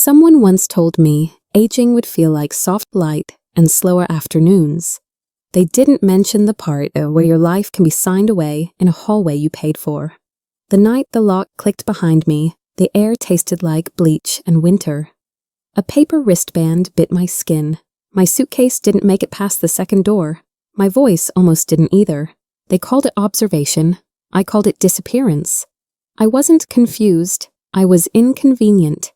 Someone once told me aging would feel like soft light and slower afternoons. They didn't mention the part where your life can be signed away in a hallway you paid for. The night the lock clicked behind me, the air tasted like bleach and winter. A paper wristband bit my skin. My suitcase didn't make it past the second door. My voice almost didn't either. They called it observation. I called it disappearance. I wasn't confused. I was inconvenient.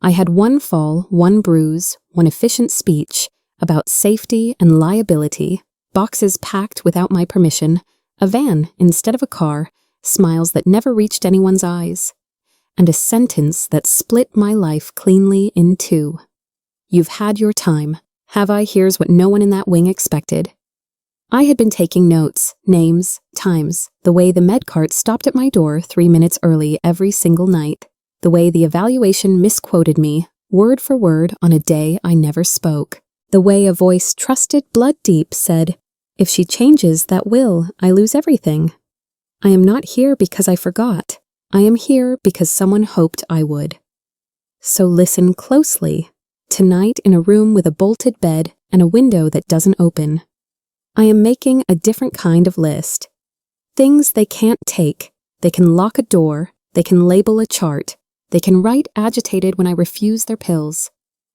I had one fall, one bruise, one efficient speech about safety and liability, boxes packed without my permission, a van instead of a car, smiles that never reached anyone's eyes, and a sentence that split my life cleanly in two. You've had your time. Have I? Here's what no one in that wing expected. I had been taking notes, names, times, the way the med cart stopped at my door 3 minutes early every single night, the way the evaluation misquoted me, word for word on a day I never spoke, the way a voice trusted blood deep said, if she changes that will, I lose everything. I am not here because I forgot. I am here because someone hoped I would. So listen closely. Tonight in a room with a bolted bed and a window that doesn't open. I am making a different kind of list. Things they can't take. They can lock a door. They can label a chart. They can write agitated when I refuse their pills.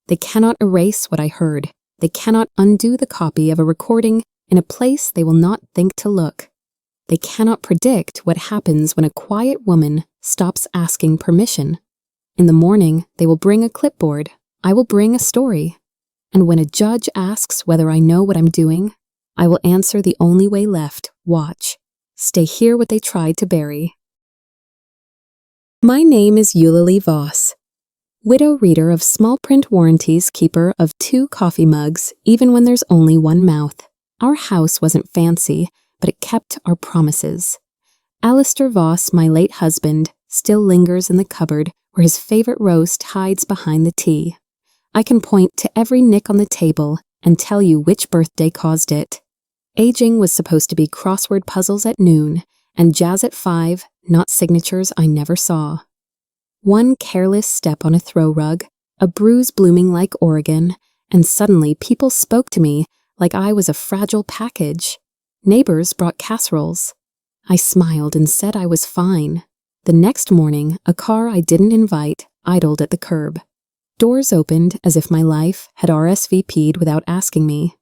They cannot erase what I heard. They cannot undo the copy of a recording in a place they will not think to look. They cannot predict what happens when a quiet woman stops asking permission. In the morning, they will bring a clipboard. I will bring a story. And when a judge asks whether I know what I'm doing, I will answer the only way left, watch. Stay here what they tried to bury. My name is Eulalie Voss, widow reader of small print warranties, keeper of 2 coffee mugs, even when there's only one mouth. Our house wasn't fancy, but it kept our promises. Alistair Voss, my late husband, still lingers in the cupboard where his favorite roast hides behind the tea. I can point to every nick on the table and tell you which birthday caused it. Aging was supposed to be crossword puzzles at noon and jazz at 5, not signatures I never saw. One careless step on a throw rug, a bruise blooming like Oregon, and suddenly people spoke to me like I was a fragile package. Neighbors brought casseroles. I smiled and said I was fine. The next morning, a car I didn't invite idled at the curb. Doors opened as if my life had RSVP'd without asking me.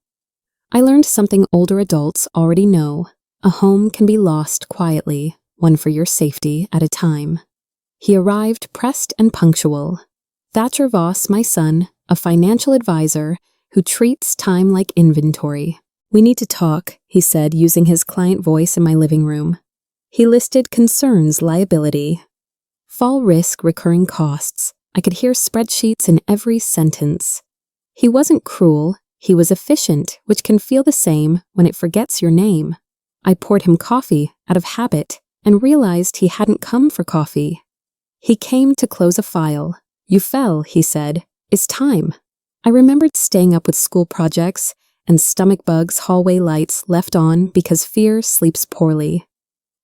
I learned something older adults already know. A home can be lost quietly, one for your safety at a time. He arrived pressed and punctual. Thatcher Voss, my son, a financial advisor who treats time like inventory. We need to talk, he said, using his client voice in my living room. He listed concerns, liability, fall risk, recurring costs. I could hear spreadsheets in every sentence. He wasn't cruel, he was efficient, which can feel the same when it forgets your name. I poured him coffee out of habit and realized he hadn't come for coffee. He came to close a file. You fell, he said. It's time. I remembered staying up with school projects and stomach bugs, hallway lights left on because fear sleeps poorly.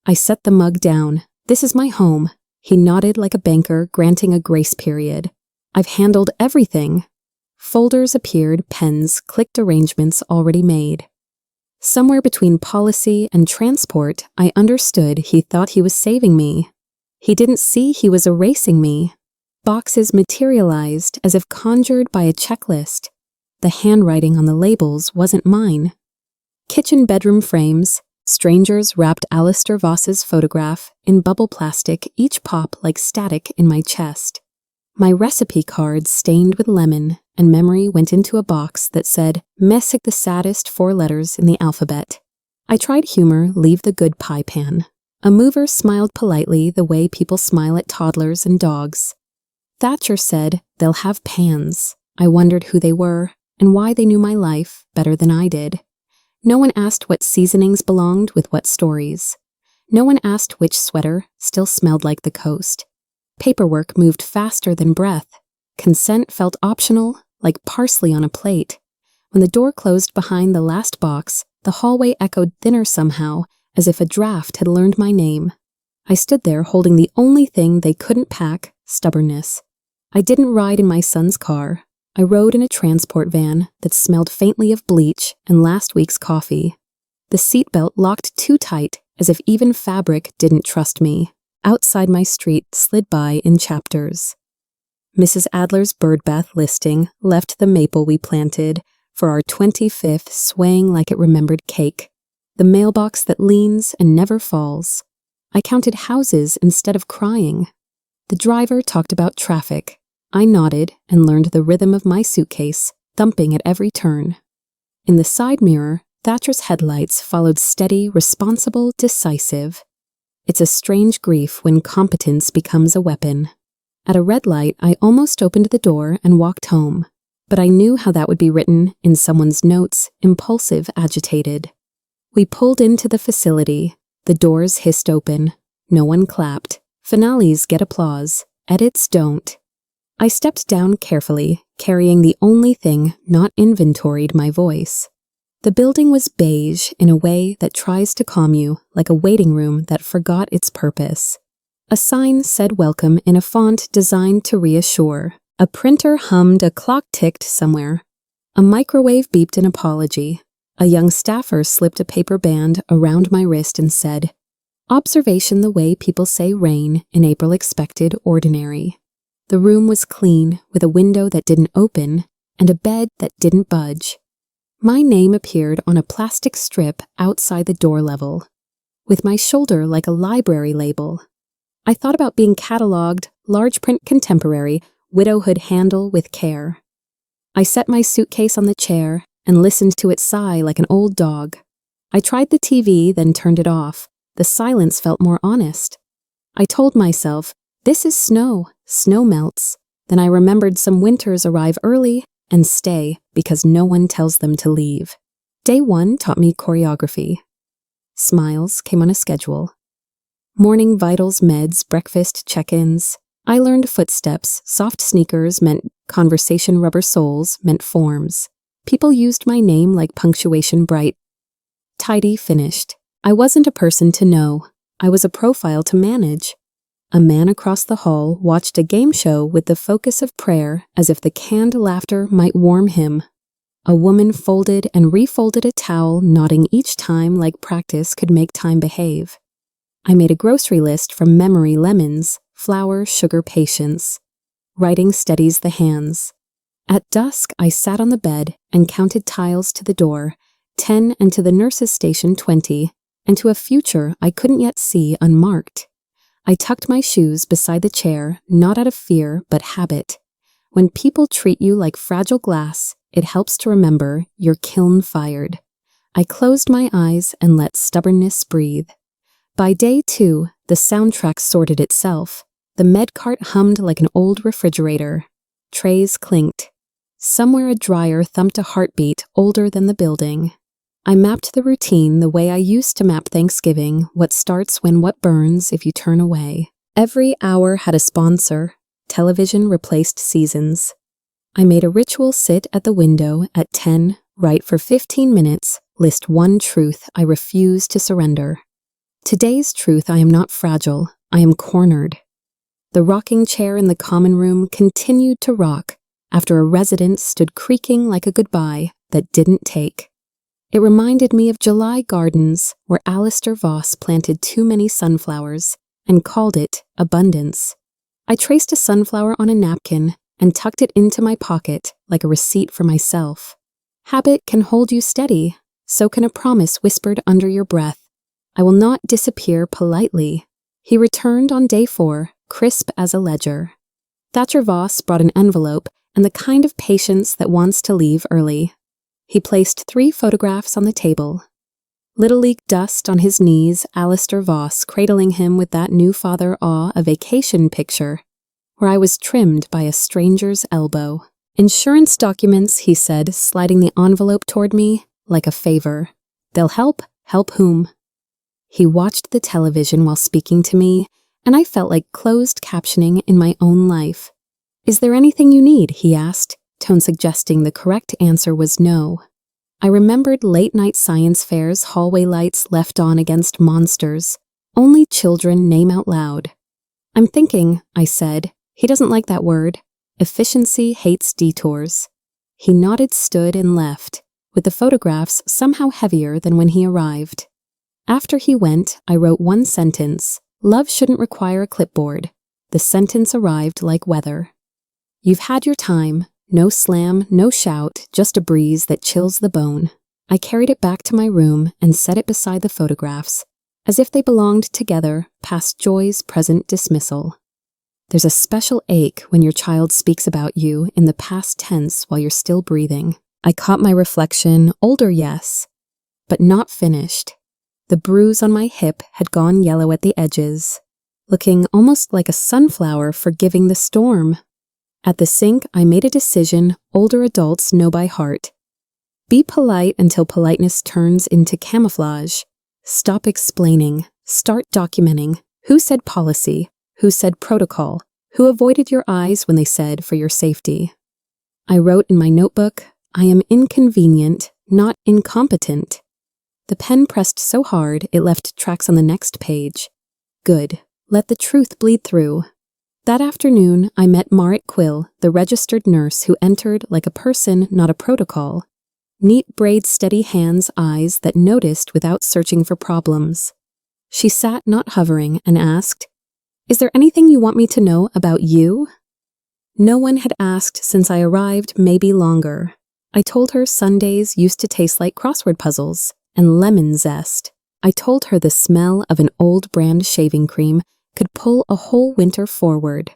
I set the mug down. This is my home. He nodded like a banker, granting a grace period. I've handled everything. Folders appeared, pens, clicked arrangements already made. Somewhere between policy and transport, I understood he thought he was saving me. He didn't see he was erasing me. Boxes materialized as if conjured by a checklist. The handwriting on the labels wasn't mine. Kitchen bedroom frames. Strangers wrapped Alistair Voss's photograph in bubble plastic, each pop like static in my chest. My recipe cards stained with lemon, and memory went into a box that said, Messick, the saddest 4 letters in the alphabet. I tried humor, leave the good pie pan. A mover smiled politely the way people smile at toddlers and dogs. Thatcher said, they'll have pans. I wondered who they were, and why they knew my life better than I did. No one asked what seasonings belonged with what stories. No one asked which sweater still smelled like the coast. Paperwork moved faster than breath. Consent felt optional, like parsley on a plate. When the door closed behind the last box, the hallway echoed thinner somehow, as if a draft had learned my name. I stood there holding the only thing they couldn't pack, stubbornness. I didn't ride in my son's car. I rode in a transport van that smelled faintly of bleach and last week's coffee. The seatbelt locked too tight, as if even fabric didn't trust me. Outside my street slid by in chapters. Mrs. Adler's birdbath listing left the maple we planted for our 25th swaying like it remembered cake. The mailbox that leans and never falls. I counted houses instead of crying. The driver talked about traffic. I nodded and learned the rhythm of my suitcase, thumping at every turn. In the side mirror, Thatcher's headlights followed steady, responsible, decisive. It's a strange grief when competence becomes a weapon. At a red light, I almost opened the door and walked home, but I knew how that would be written in someone's notes, impulsive, agitated. We pulled into the facility. The doors hissed open. No one clapped. Finales get applause. Edits don't. I stepped down carefully, carrying the only thing not inventoried, my voice. The building was beige in a way that tries to calm you, like a waiting room that forgot its purpose. A sign said welcome in a font designed to reassure. A printer hummed, a clock ticked somewhere. A microwave beeped an apology. A young staffer slipped a paper band around my wrist and said, "Observation the way people say rain in April expected ordinary." The room was clean, with a window that didn't open and a bed that didn't budge. My name appeared on a plastic strip outside the door level, with my shoulder like a library label. I thought about being catalogued, large print contemporary, widowhood handle with care. I set my suitcase on the chair and listened to it sigh like an old dog. I tried the TV, then turned it off. The silence felt more honest. I told myself, this is snow. Snow melts. Then I remembered some winters arrive early and stay because no one tells them to leave. Day 1 taught me choreography. Smiles came on a schedule. Morning vitals, meds, breakfast, check-ins. I learned footsteps. Soft sneakers meant conversation, rubber soles meant forms. People used my name like punctuation, bright. Tidy, finished. I wasn't a person to know. I was a profile to manage. A man across the hall watched a game show with the focus of prayer as if the canned laughter might warm him. A woman folded and refolded a towel, nodding each time like practice could make time behave. I made a grocery list from memory: lemons, flour, sugar, patience. Writing steadies the hands. At dusk, I sat on the bed and counted tiles to the door, 10, and to the nurse's station 20, and to a future I couldn't yet see unmarked. I tucked my shoes beside the chair, not out of fear, but habit. When people treat you like fragile glass, it helps to remember you're kiln fired. I closed my eyes and let stubbornness breathe. By day 2, the soundtrack sorted itself. The med cart hummed like an old refrigerator. Trays clinked. Somewhere a dryer thumped a heartbeat older than the building. I mapped the routine the way I used to map Thanksgiving, what starts when what burns if you turn away. Every hour had a sponsor. Television replaced seasons. I made a ritual sit at the window at 10, write for 15 minutes, list one truth I refuse to surrender. Today's truth: I am not fragile, I am cornered. The rocking chair in the common room continued to rock after a resident stood creaking like a goodbye that didn't take. It reminded me of July gardens where Alistair Voss planted too many sunflowers and called it abundance. I traced a sunflower on a napkin and tucked it into my pocket like a receipt for myself. Habit can hold you steady, so can a promise whispered under your breath. I will not disappear politely. He returned on day 4, crisp as a ledger. Thatcher Voss brought an envelope and the kind of patience that wants to leave early. He placed 3 photographs on the table. Little League dust on his knees, Alistair Voss cradling him with that new father awe, a vacation picture, where I was trimmed by a stranger's elbow. Insurance documents, he said, sliding the envelope toward me like a favor. They'll help. Help whom? He watched the television while speaking to me, and I felt like closed captioning in my own life. Is there anything you need? He asked, tone suggesting the correct answer was no. I remembered late-night science fairs, hallway lights left on against monsters. Only children name out loud. I'm thinking, I said. He doesn't like that word. Efficiency hates detours. He nodded, stood, and left, with the photographs somehow heavier than when he arrived. After he went, I wrote one sentence: love shouldn't require a clipboard. The sentence arrived like weather. You've had your time. No slam, no shout, just a breeze that chills the bone. I carried it back to my room and set it beside the photographs, as if they belonged together, past joy's present dismissal. There's a special ache when your child speaks about you in the past tense while you're still breathing. I caught my reflection, older, yes, but not finished. The bruise on my hip had gone yellow at the edges, looking almost like a sunflower forgiving the storm. At the sink, I made a decision older adults know by heart. Be polite until politeness turns into camouflage. Stop explaining. Start documenting. Who said policy? Who said protocol? Who avoided your eyes when they said for your safety? I wrote in my notebook, I am inconvenient, not incompetent. The pen pressed so hard it left tracks on the next page. Good. Let the truth bleed through. That afternoon, I met Marit Quill, the registered nurse who entered like a person, not a protocol. Neat braid, steady hands, eyes that noticed without searching for problems. She sat, not hovering, and asked, "Is there anything you want me to know about you?" No one had asked since I arrived, maybe longer. I told her Sundays used to taste like crossword puzzles and lemon zest. I told her the smell of an old brand shaving cream could pull a whole winter forward.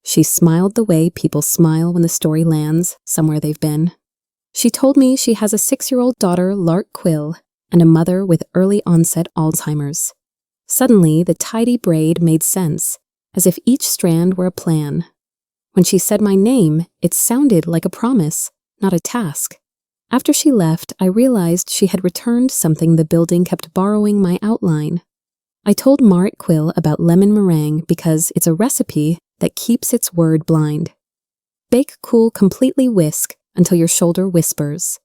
She smiled the way people smile when the story lands somewhere they've been. She told me she has a 6-year-old daughter, Lark Quill, and a mother with early onset Alzheimer's. Suddenly, the tidy braid made sense, as if each strand were a plan. When she said my name, it sounded like a promise, not a task. After she left, I realized she had returned something the building kept borrowing, my outline. I told Marit Quill about lemon meringue because it's a recipe that keeps its word blind. Bake, cool, completely whisk until your shoulder whispers.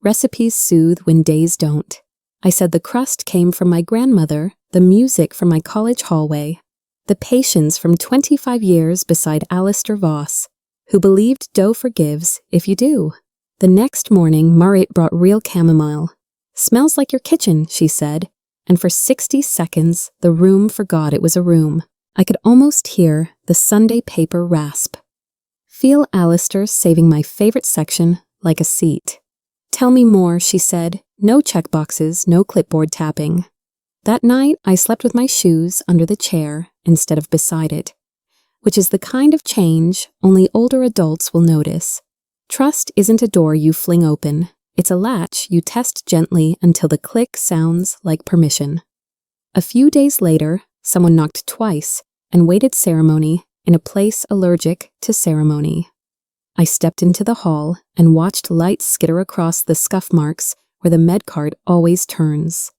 Recipes soothe when days don't. I said the crust came from my grandmother, the music from my college hallway, the patience from 25 years beside Alistair Voss, who believed dough forgives if you do. The next morning, Marit brought real chamomile. Smells like your kitchen, she said. And for 60 seconds, the room forgot it was a room. I could almost hear the Sunday paper rasp. Feel Alistair saving my favorite section like a seat. Tell me more, she said. No checkboxes, no clipboard tapping. That night, I slept with my shoes under the chair instead of beside it, which is the kind of change only older adults will notice. Trust isn't a door you fling open. It's a latch you test gently until the click sounds like permission. A few days later, someone knocked twice and waited ceremony in a place allergic to ceremony. I stepped into the hall and watched lights skitter across the scuff marks where the med cart always turns.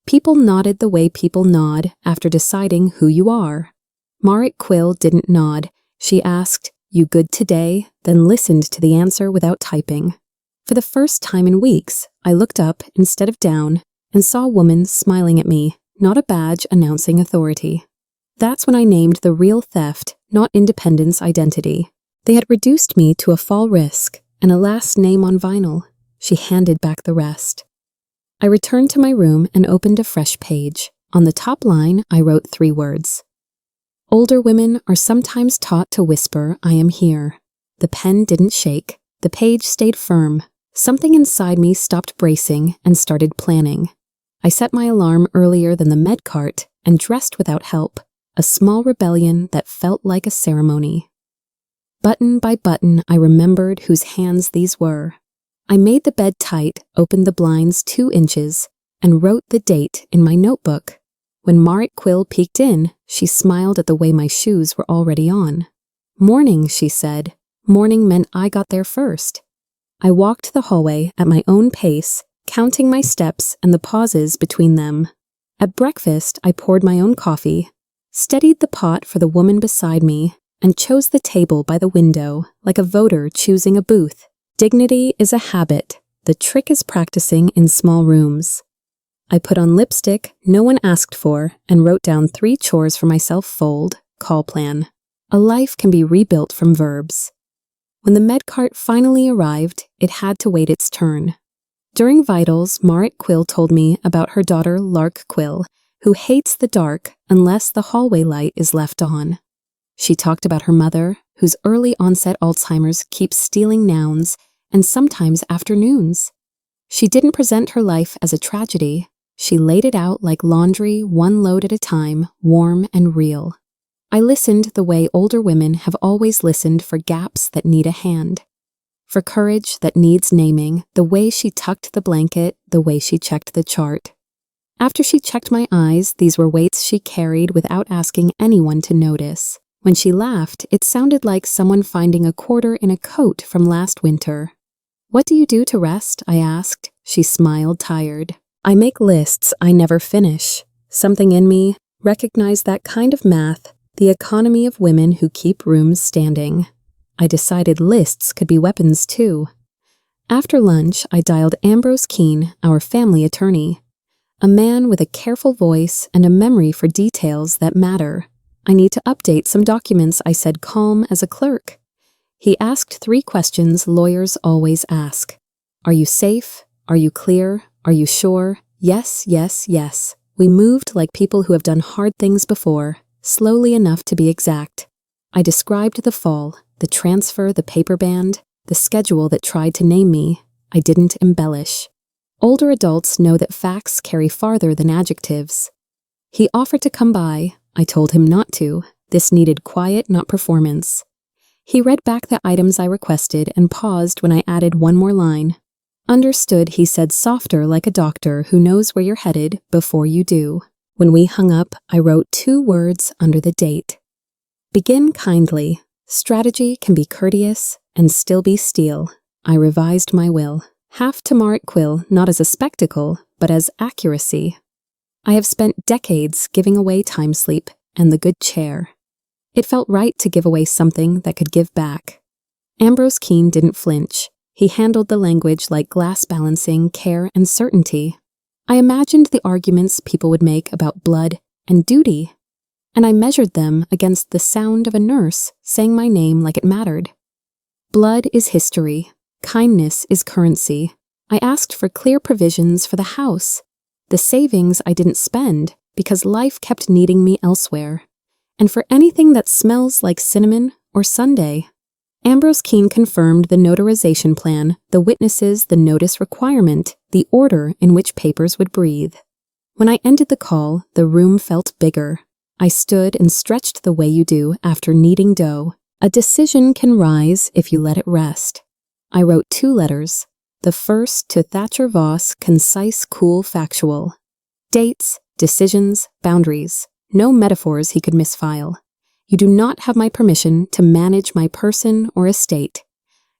People nodded the way people nod after deciding who you are. Marit Quill didn't nod. She asked, "You good today?" then listened to the answer without typing. For the first time in weeks, I looked up instead of down and saw a woman smiling at me, not a badge announcing authority. That's when I named the real theft, not Independence identity. They had reduced me to a fall risk and a last name on vinyl. She handed back the rest. I returned to my room and opened a fresh page. On the top line, I wrote 3 words. Older women are sometimes taught to whisper, "I am here." The pen didn't shake. The page stayed firm. Something inside me stopped bracing and started planning. I set my alarm earlier than the med cart and dressed without help, a small rebellion that felt like a ceremony. Button by button, I remembered whose hands these were. I made the bed tight, opened the blinds 2 inches, and wrote the date in my notebook. When Marit Quill peeked in, she smiled at the way my shoes were already on. Morning, she said. Morning meant I got there first. I walked the hallway at my own pace, counting my steps and the pauses between them. At breakfast, I poured my own coffee, steadied the pot for the woman beside me, and chose the table by the window, like a voter choosing a booth. Dignity is a habit. The trick is practicing in small rooms. I put on lipstick no one asked for and wrote down 3 chores for myself: fold, call plan. A life can be rebuilt from verbs. When the med cart finally arrived, it had to wait its turn. During vitals, Marit Quill told me about her daughter Lark Quill, who hates the dark unless the hallway light is left on. She talked about her mother, whose early onset Alzheimer's keeps stealing nouns and sometimes afternoons. She didn't present her life as a tragedy. She laid it out like laundry, one load at a time, warm and real. I listened the way older women have always listened for gaps that need a hand. For courage that needs naming, the way she tucked the blanket, the way she checked the chart. After she checked my eyes, these were weights she carried without asking anyone to notice. When she laughed, it sounded like someone finding a quarter in a coat from last winter. "What do you do to rest?" I asked. She smiled, tired. "I make lists I never finish. Something in me recognized that kind of math, the economy of women who keep rooms standing. I decided lists could be weapons too. After lunch, I dialed Ambrose Keene, our family attorney. A man with a careful voice and a memory for details that matter. "I need to update some documents," I said, calm as a clerk. He asked 3 questions lawyers always ask. "Are you safe? Are you clear? Are you sure?" Yes, yes, yes. We moved like people who have done hard things before, slowly enough to be exact. I described the fall, the transfer, the paper band, the schedule that tried to name me. I didn't embellish. Older adults know that facts carry farther than adjectives. He offered to come by. I told him not to. This needed quiet, not performance. He read back the items I requested and paused when I added one more line. "Understood," he said, softer like a doctor who knows where you're headed before you do. When we hung up, I wrote 2 words under the date. "Begin kindly. Strategy can be courteous and still be steel." I revised my will. Half to Marit Quill, not as a spectacle, but as accuracy. I have spent decades giving away time sleep and the good chair. It felt right to give away something that could give back. Ambrose Keene didn't flinch. He handled the language like glass balancing, care, and certainty. I imagined the arguments people would make about blood and duty, and I measured them against the sound of a nurse saying my name like it mattered. Blood is history. Kindness is currency. I asked for clear provisions for the house. The savings I didn't spend because life kept needing me elsewhere. And for anything that smells like cinnamon or Sunday. Ambrose Keene confirmed the notarization plan, the witnesses, the notice requirement, the order in which papers would breathe. When I ended the call, the room felt bigger. I stood and stretched the way you do after kneading dough. A decision can rise if you let it rest. I wrote 2 letters. The first to Thatcher Voss, concise, cool, factual. Dates, decisions, boundaries. No metaphors he could misfile. You do not have my permission to manage my person or estate.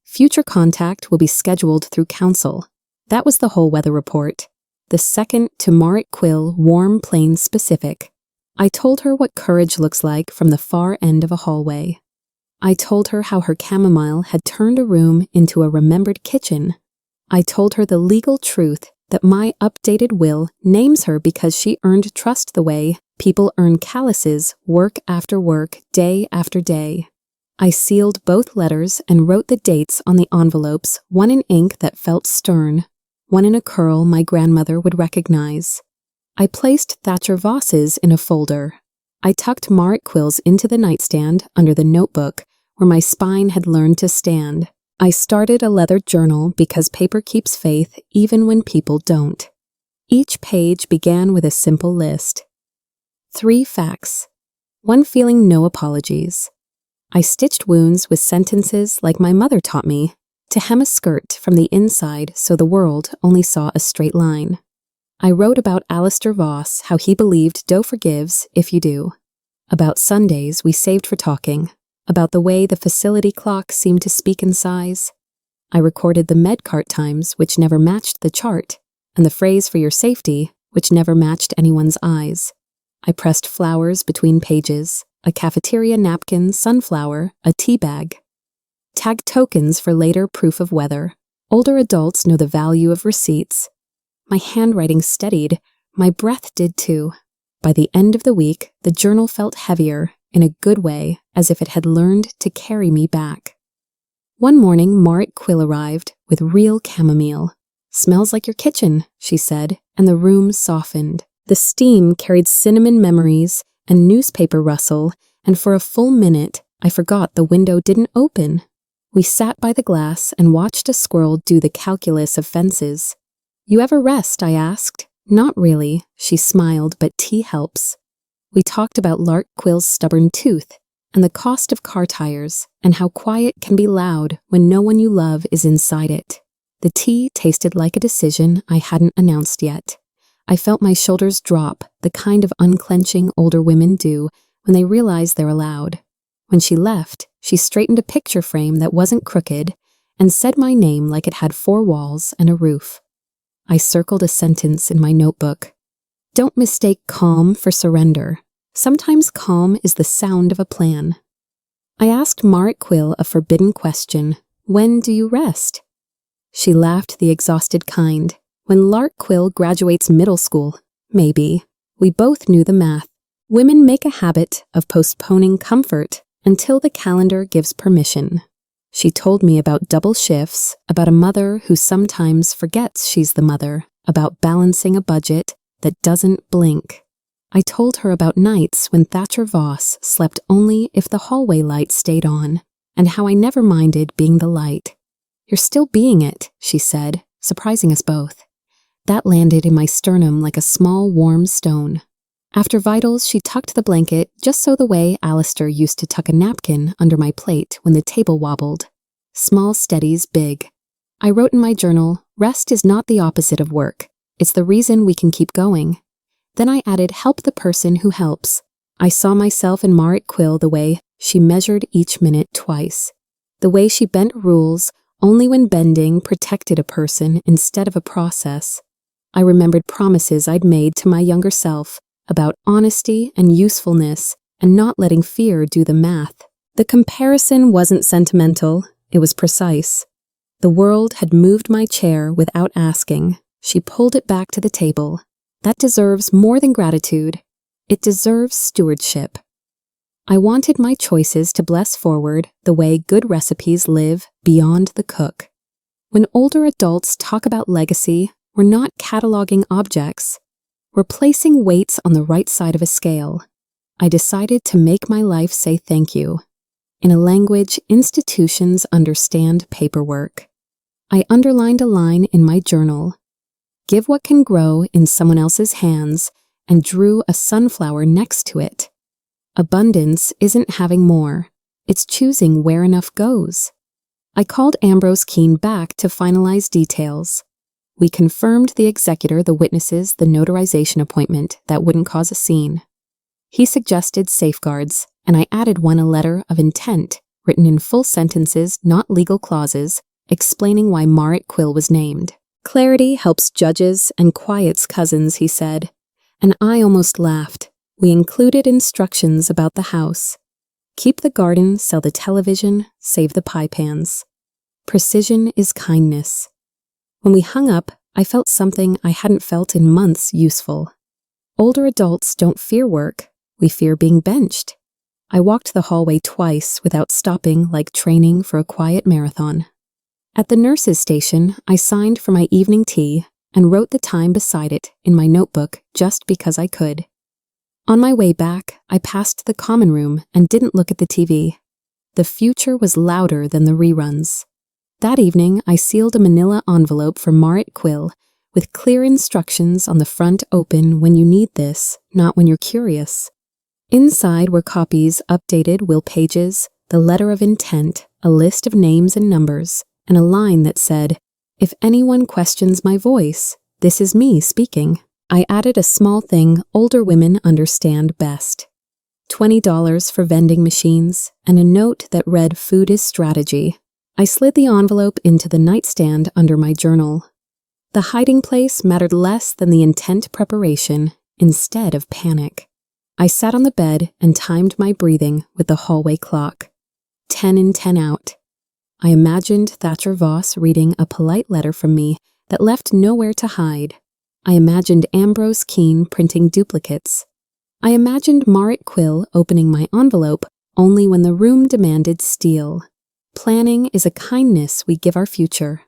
Future contact will be scheduled through counsel. That was the whole weather report. The second to Marit Quill, warm, plain, specific. I told her what courage looks like from the far end of a hallway. I told her how her chamomile had turned a room into a remembered kitchen. I told her the legal truth that my updated will names her because she earned trust the way people earn calluses, work after work, day after day. I sealed both letters and wrote the dates on the envelopes, one in ink that felt stern, one in a curl my grandmother would recognize. I placed Thatcher Voss's in a folder. I tucked Marit Quill's into the nightstand under the notebook where my spine had learned to stand. I started a leather journal because paper keeps faith even when people don't. Each page began with a simple list. 3 facts. 1 feeling no apologies. I stitched wounds with sentences like my mother taught me, to hem a skirt from the inside so the world only saw a straight line. I wrote about Alistair Voss, how he believed dough forgives if you do. About Sundays we saved for talking. About the way the facility clock seemed to speak in sighs. I recorded the med cart times, which never matched the chart, and the phrase for your safety, which never matched anyone's eyes. I pressed flowers between pages, a cafeteria napkin, sunflower, a tea bag. Tagged tokens for later proof of weather. Older adults know the value of receipts. My handwriting steadied, my breath did too. By the end of the week, the journal felt heavier, in a good way, as if it had learned to carry me back. One morning, Marit Quill arrived with real chamomile. "Smells like your kitchen," she said, and the room softened. The steam carried cinnamon memories and newspaper rustle, and for a full minute, I forgot the window didn't open. We sat by the glass and watched a squirrel do the calculus of fences. "You ever rest?" I asked. "Not really," she smiled, "but tea helps." We talked about Lark Quill's stubborn tooth, and the cost of car tires, and how quiet can be loud when no one you love is inside it. The tea tasted like a decision I hadn't announced yet. I felt my shoulders drop, the kind of unclenching older women do when they realize they're allowed. When she left, she straightened a picture frame that wasn't crooked and said my name like it had 4 walls and a roof. I circled a sentence in my notebook. "Don't mistake calm for surrender. Sometimes calm is the sound of a plan." I asked Marit Quill a forbidden question. "When do you rest?" She laughed the exhausted kind. "When Lark Quill graduates middle school, maybe." We both knew the math. Women make a habit of postponing comfort until the calendar gives permission. She told me about double shifts, about a mother who sometimes forgets she's the mother, about balancing a budget that doesn't blink. I told her about nights when Thatcher Voss slept only if the hallway light stayed on, and how I never minded being the light. "You're still being it," she said, surprising us both. That landed in my sternum like a small, warm stone. After vitals, she tucked the blanket just so the way Alistair used to tuck a napkin under my plate when the table wobbled. Small steadies big. I wrote in my journal, "Rest is not the opposite of work. It's the reason we can keep going." Then I added, "Help the person who helps." I saw myself in Marit Quill the way she measured each minute twice. The way she bent rules only when bending protected a person instead of a process. I remembered promises I'd made to my younger self about honesty and usefulness and not letting fear do the math. The comparison wasn't sentimental, it was precise. The world had moved my chair without asking. She pulled it back to the table. That deserves more than gratitude. It deserves stewardship. I wanted my choices to bless forward the way good recipes live beyond the cook. When older adults talk about legacy, we're not cataloging objects. We're placing weights on the right side of a scale. I decided to make my life say thank you. In a language institutions understand paperwork. I underlined a line in my journal. Give what can grow in someone else's hands, and drew a sunflower next to it. Abundance isn't having more. It's choosing where enough goes. I called Ambrose Keene back to finalize details. We confirmed the executor, the witnesses, the notarization appointment that wouldn't cause a scene. He suggested safeguards, and I added a letter of intent, written in full sentences, not legal clauses, explaining why Marit Quill was named. "Clarity helps judges and quiets cousins," he said, and I almost laughed. We included instructions about the house. Keep the garden, sell the television, save the pie pans. Precision is kindness. When we hung up, I felt something I hadn't felt in months useful. Older adults don't fear work, we fear being benched. I walked the hallway twice without stopping, like training for a quiet marathon. At the nurse's station, I signed for my evening tea and wrote the time beside it in my notebook just because I could. On my way back, I passed the common room and didn't look at the TV. The future was louder than the reruns. That evening, I sealed a manila envelope for Marit Quill with clear instructions on the front: open when you need this, not when you're curious. Inside were copies, updated will pages, the letter of intent, a list of names and numbers, and a line that said, "If anyone questions my voice, this is me speaking." I added a small thing older women understand best. $20 for vending machines, and a note that read, "Food is strategy." I slid the envelope into the nightstand under my journal. The hiding place mattered less than the intent preparation, instead of panic. I sat on the bed and timed my breathing with the hallway clock. 10 in, 10 out. I imagined Thatcher Voss reading a polite letter from me that left nowhere to hide. I imagined Ambrose Keene printing duplicates. I imagined Marit Quill opening my envelope only when the room demanded steel. Planning is a kindness we give our future.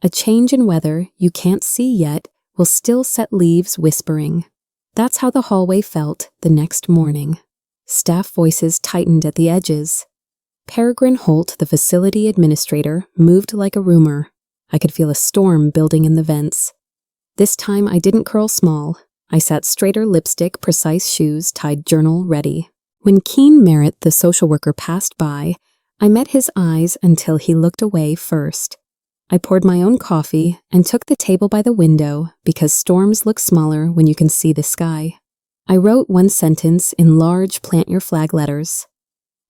A change in weather you can't see yet will still set leaves whispering. That's how the hallway felt the next morning. Staff voices tightened at the edges. Peregrine Holt, the facility administrator, moved like a rumor. I could feel a storm building in the vents. This time I didn't curl small. I sat straighter, lipstick, precise shoes, tied journal ready. When Keen Merritt, the social worker, passed by, I met his eyes until he looked away first. I poured my own coffee and took the table by the window because storms look smaller when you can see the sky. I wrote one sentence in large plant your flag letters.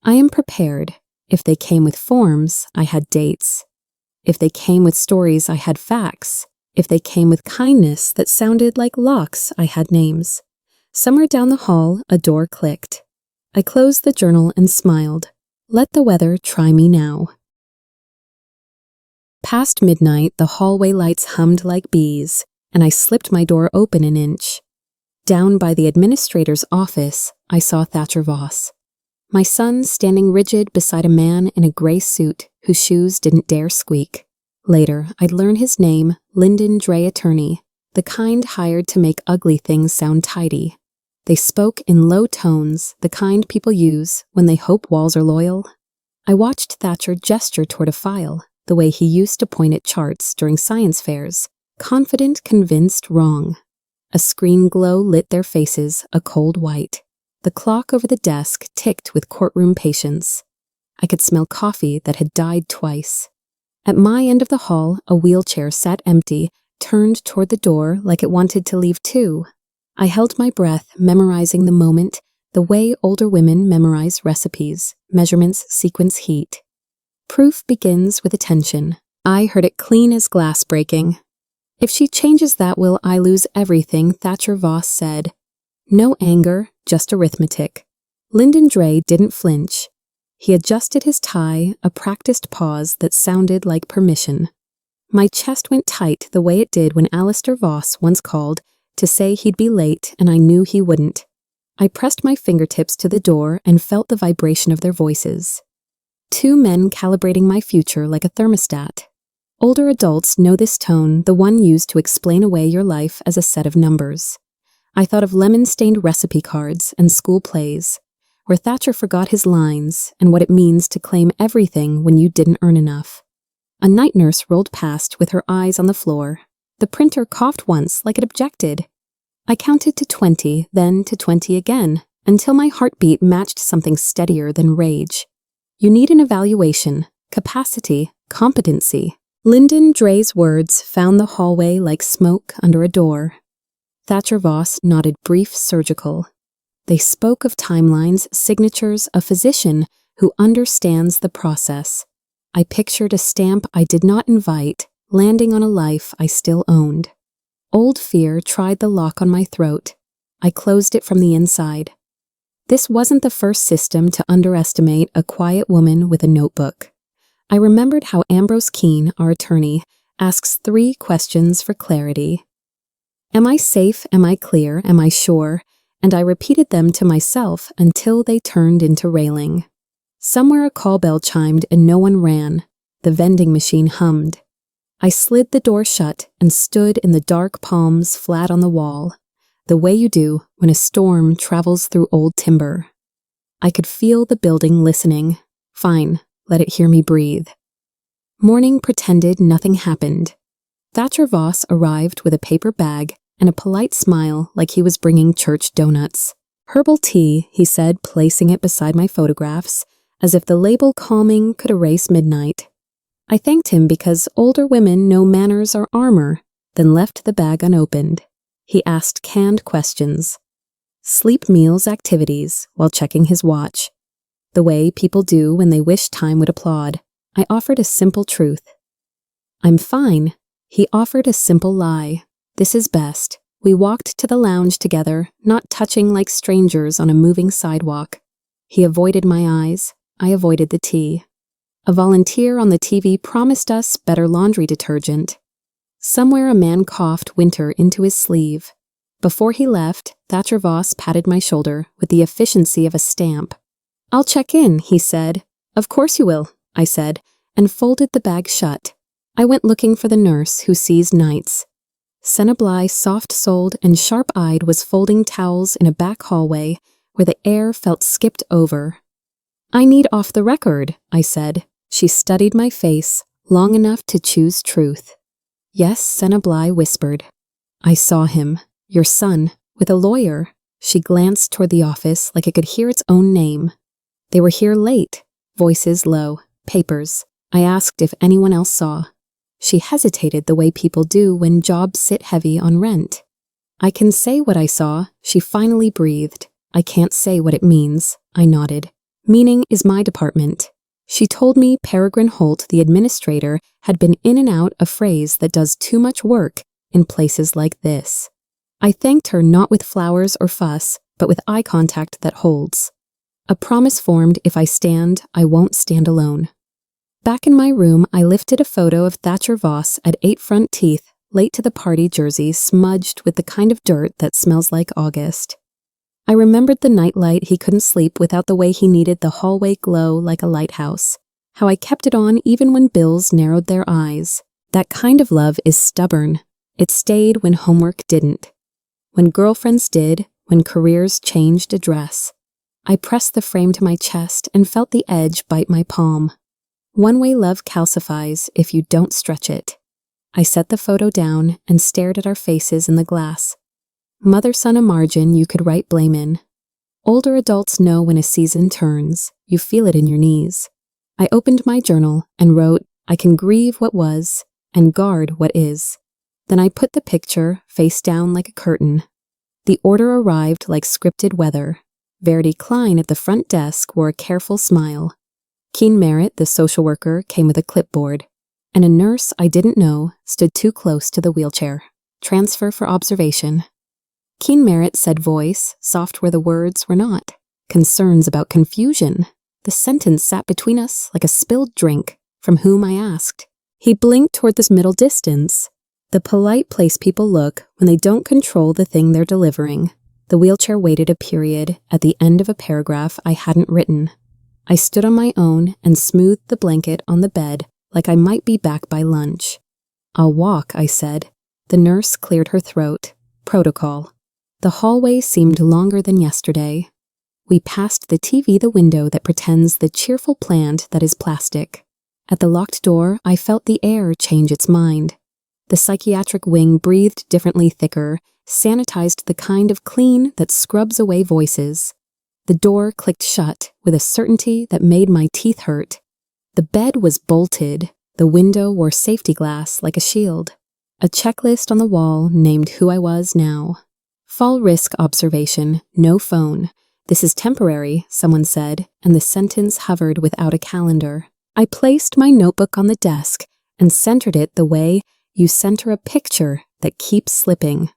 I am prepared. If they came with forms, I had dates. If they came with stories, I had facts. If they came with kindness that sounded like locks, I had names. Somewhere down the hall, a door clicked. I closed the journal and smiled. Let the weather try me now. Past midnight, the hallway lights hummed like bees, and I slipped my door open an inch. Down by the administrator's office, I saw Thatcher Voss. My son standing rigid beside a man in a gray suit whose shoes didn't dare squeak. Later, I'd learn his name, Lyndon Dre Attorney, the kind hired to make ugly things sound tidy. They spoke in low tones, the kind people use when they hope walls are loyal. I watched Thatcher gesture toward a file, the way he used to point at charts during science fairs, confident, convinced, wrong. A screen glow lit their faces, a cold white. The clock over the desk ticked with courtroom patience. I could smell coffee that had died twice. At my end of the hall, a wheelchair sat empty, turned toward the door like it wanted to leave too. I held my breath, memorizing the moment, the way older women memorize recipes, measurements, sequence heat. Proof begins with attention. I heard it clean as glass breaking. If she changes that, will I lose everything, Thatcher Voss said. No anger, just arithmetic. Lyndon Dre didn't flinch. He adjusted his tie, a practiced pause that sounded like permission. My chest went tight the way it did when Alistair Voss once called to say he'd be late, and I knew he wouldn't. I pressed my fingertips to the door and felt the vibration of their voices. Two men calibrating my future like a thermostat. Older adults know this tone, the one used to explain away your life as a set of numbers. I thought of lemon-stained recipe cards and school plays, where Thatcher forgot his lines and what it means to claim everything when you didn't earn enough. A night nurse rolled past with her eyes on the floor. The printer coughed once like it objected. I counted to 20, then to 20 again, until my heartbeat matched something steadier than rage. You need an evaluation, capacity, competency. Lyndon Dre's words found the hallway like smoke under a door. Thatcher Voss nodded brief, surgical. They spoke of timelines, signatures, a physician who understands the process. I pictured a stamp I did not invite, landing on a life I still owned. Old fear tried the lock on my throat. I closed it from the inside. This wasn't the first system to underestimate a quiet woman with a notebook. I remembered how Ambrose Keene, our attorney, asks 3 questions for clarity. Am I safe? Am I clear? Am I sure? And I repeated them to myself until they turned into railing. Somewhere a call bell chimed and no one ran. The vending machine hummed. I slid the door shut and stood in the dark, palms flat on the wall, the way you do when a storm travels through old timber. I could feel the building listening. Fine, let it hear me breathe. Morning pretended nothing happened. Thatcher Voss arrived with a paper bag and a polite smile like he was bringing church donuts. Herbal tea, he said, placing it beside my photographs, as if the label calming could erase midnight. I thanked him because older women know manners are armor, then left the bag unopened. He asked canned questions. Sleep, meals, activities, while checking his watch. The way people do when they wish time would applaud. I offered a simple truth. I'm fine. He offered a simple lie. This is best. We walked to the lounge together, not touching like strangers on a moving sidewalk. He avoided my eyes. I avoided the tea. A volunteer on the TV promised us better laundry detergent. Somewhere a man coughed winter into his sleeve. Before he left, Thatcher Voss patted my shoulder with the efficiency of a stamp. I'll check in, he said. Of course you will, I said, and folded the bag shut. I went looking for the nurse who sees nights. Senna Bly, soft-souled and sharp-eyed, was folding towels in a back hallway where the air felt skipped over. "I need off the record," I said. She studied my face long enough to choose truth. "Yes," Senna Bly whispered. "I saw him, your son, with a lawyer." She glanced toward the office like it could hear its own name. "They were here late," voices low, papers. I asked if anyone else saw. She hesitated the way people do when jobs sit heavy on rent. "I can say what I saw," she finally breathed. "I can't say what it means," I nodded. "Meaning is my department." She told me Peregrine Holt, the administrator, had been in and out a phrase that does too much work in places like this. I thanked her not with flowers or fuss, but with eye contact that holds. A promise formed: if I stand, I won't stand alone. Back in my room, I lifted a photo of Thatcher Voss at 8 front teeth, late to the party jersey smudged with the kind of dirt that smells like August. I remembered the nightlight he couldn't sleep without, the way he needed the hallway glow like a lighthouse, how I kept it on even when bills narrowed their eyes. That kind of love is stubborn. It stayed when homework didn't, when girlfriends did, when careers changed address. I pressed the frame to my chest and felt the edge bite my palm. One-way love calcifies if you don't stretch it. I set the photo down and stared at our faces in the glass. Mother-son, a margin you could write blame in. Older adults know when a season turns. You feel it in your knees. I opened my journal and wrote, "I can grieve what was and guard what is." Then I put the picture face down like a curtain. The order arrived like scripted weather. Verity Klein at the front desk wore a careful smile. Keen Merritt, the social worker, came with a clipboard, and a nurse I didn't know stood too close to the wheelchair. "Transfer for observation." Keen Merritt said, voice soft where the words were not. "Concerns about confusion." The sentence sat between us like a spilled drink. "From whom?" I asked. He blinked toward this middle distance, the polite place people look when they don't control the thing they're delivering. The wheelchair waited a period at the end of a paragraph I hadn't written. I stood on my own and smoothed the blanket on the bed like I might be back by lunch. "I'll walk," I said. The nurse cleared her throat. Protocol. The hallway seemed longer than yesterday. We passed the TV, the window that pretends the cheerful plant that is plastic. At the locked door, I felt the air change its mind. The psychiatric wing breathed differently, thicker, sanitized, the kind of clean that scrubs away voices. The door clicked shut with a certainty that made my teeth hurt. The bed was bolted. The window wore safety glass like a shield. A checklist on the wall named who I was now. "Fall risk observation, no phone. This is temporary," someone said, and the sentence hovered without a calendar. I placed my notebook on the desk and centered it the way you center a picture that keeps slipping.